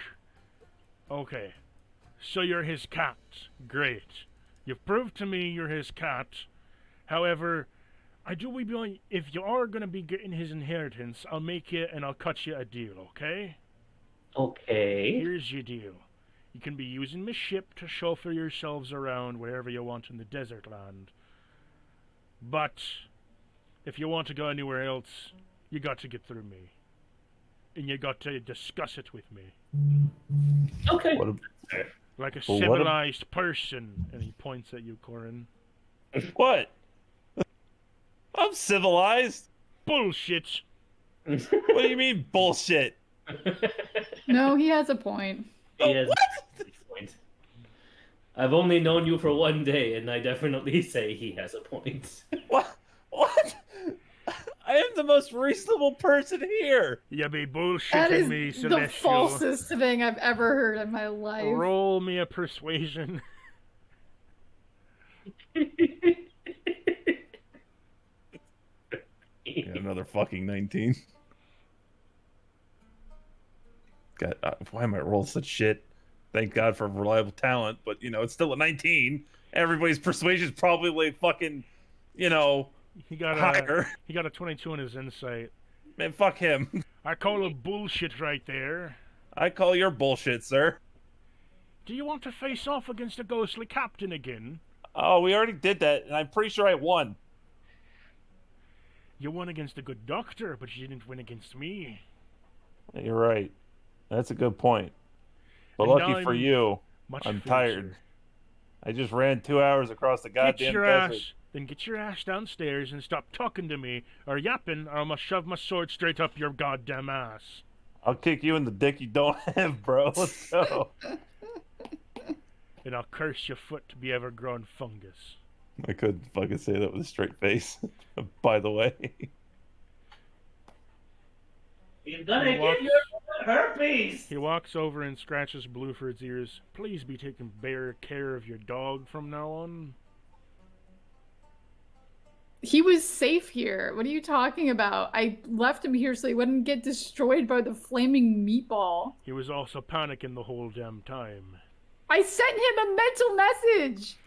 Okay. So you're his cat. Great. You've proved to me you're his cat. However, if you are gonna be getting his inheritance, I'll make you and I'll cut you a deal, okay? Okay. Here's your deal. You can be using my ship to chauffeur yourselves around wherever you want in the desert land. But if you want to go anywhere else, you got to get through me. And you got to discuss it with me. Okay. Like a Well, civilized person. And he points at you, Corin. What? I'm civilized. Bullshit! What do you mean bullshit? No, he has a point. He has a point. I've only known you for one day, and I definitely say he has a point. What? What? I am the most reasonable person here. You be That bullshitting is me, the Celestial. falsest thing I've ever heard in my life. Roll me a persuasion. Yeah, another fucking 19. God, why am I rolling such shit? Thank God for reliable talent, but it's still a 19. Everybody's persuasion's probably like fucking, He got higher. He got a 22 in his insight. Man, fuck him. I call it bullshit right there. I call your bullshit, sir. Do you want to face off against a ghostly captain again? Oh, we already did that, and I'm pretty sure I won. You won against a good doctor, but you didn't win against me. You're right. That's a good point. But And lucky for you, Much I'm fiercer. tired. I just ran 2 hours across the goddamn desert. Then get your ass downstairs and stop talking to me, or yapping, or I'm gonna shove my sword straight up your goddamn ass. I'll kick you in the dick you don't have, bro. Let's go. And I'll curse your foot to be ever-grown fungus. I couldn't fucking say that with a straight face. By the way. You're gonna He get walks- your herpes! He walks over and scratches Blueford's ears. Please be taking better care of your dog from now on. He was safe here. What are you talking about? I left him here so he wouldn't get destroyed by the flaming meatball. He was also panicking the whole damn time. I sent him a mental message!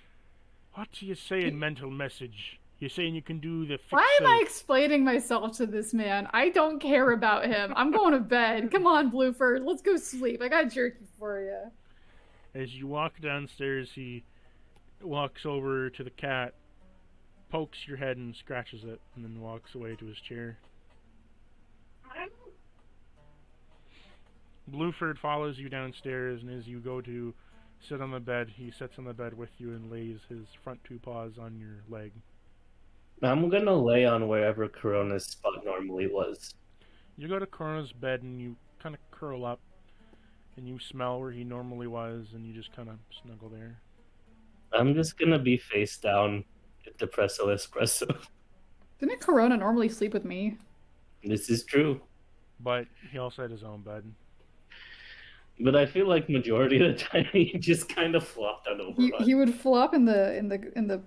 What do you say in mental message? You're saying you can do the fix Why am of- I explaining myself to this man? I don't care about him. I'm going to bed. Come on, Blueford. Let's go sleep. I got jerky for you. As you walk downstairs, he walks over to the cat, pokes your head and scratches it, and then walks away to his chair. Blueford follows you downstairs, and as you go to sit on the bed, he sits on the bed with you and lays his front two paws on your leg. I'm gonna lay on wherever Corona's spot normally was. You go to Corona's bed and you kind of curl up, and you smell where he normally was, and you just kind of snuggle there. I'm just gonna be face down at Depresso Espresso. Didn't Corona normally sleep with me? This is true. But he also had his own bed. But I feel like majority of the time he just kind of flopped on Oberon. He would flop in the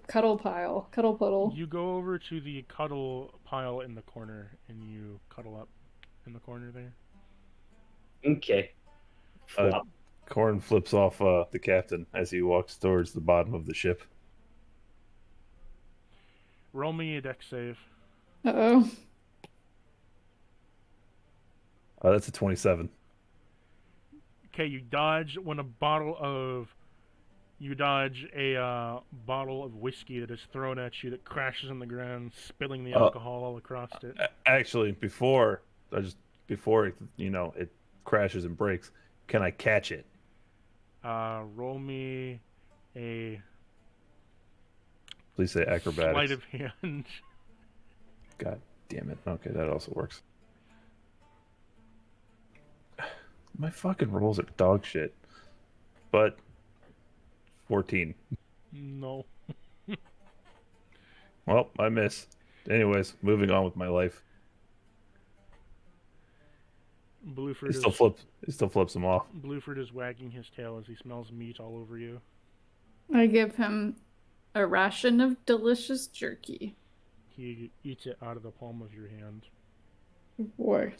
cuddle puddle. You go over to the cuddle pile in the corner, and you cuddle up in the corner there. Okay. Flop. Corn flips off the captain as he walks towards the bottom of the ship. Roll me a deck save. Uh-oh. That's a 27. Okay, you dodge when a bottle of whiskey that is thrown at you that crashes on the ground, spilling the alcohol all across it. Actually, before I just before it crashes and breaks, can I catch it? Roll me a Please say acrobatics. sleight of hand. God damn it. Okay, that also works. My fucking rolls are dog shit. But 14. No. Well, I miss. Anyways, moving on with my life. Blueford It still flips him off. Blueford is wagging his tail as he smells meat all over you. I give him a ration of delicious jerky. He eats it out of the palm of your hand. Boy.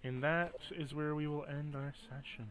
And that is where we will end our session.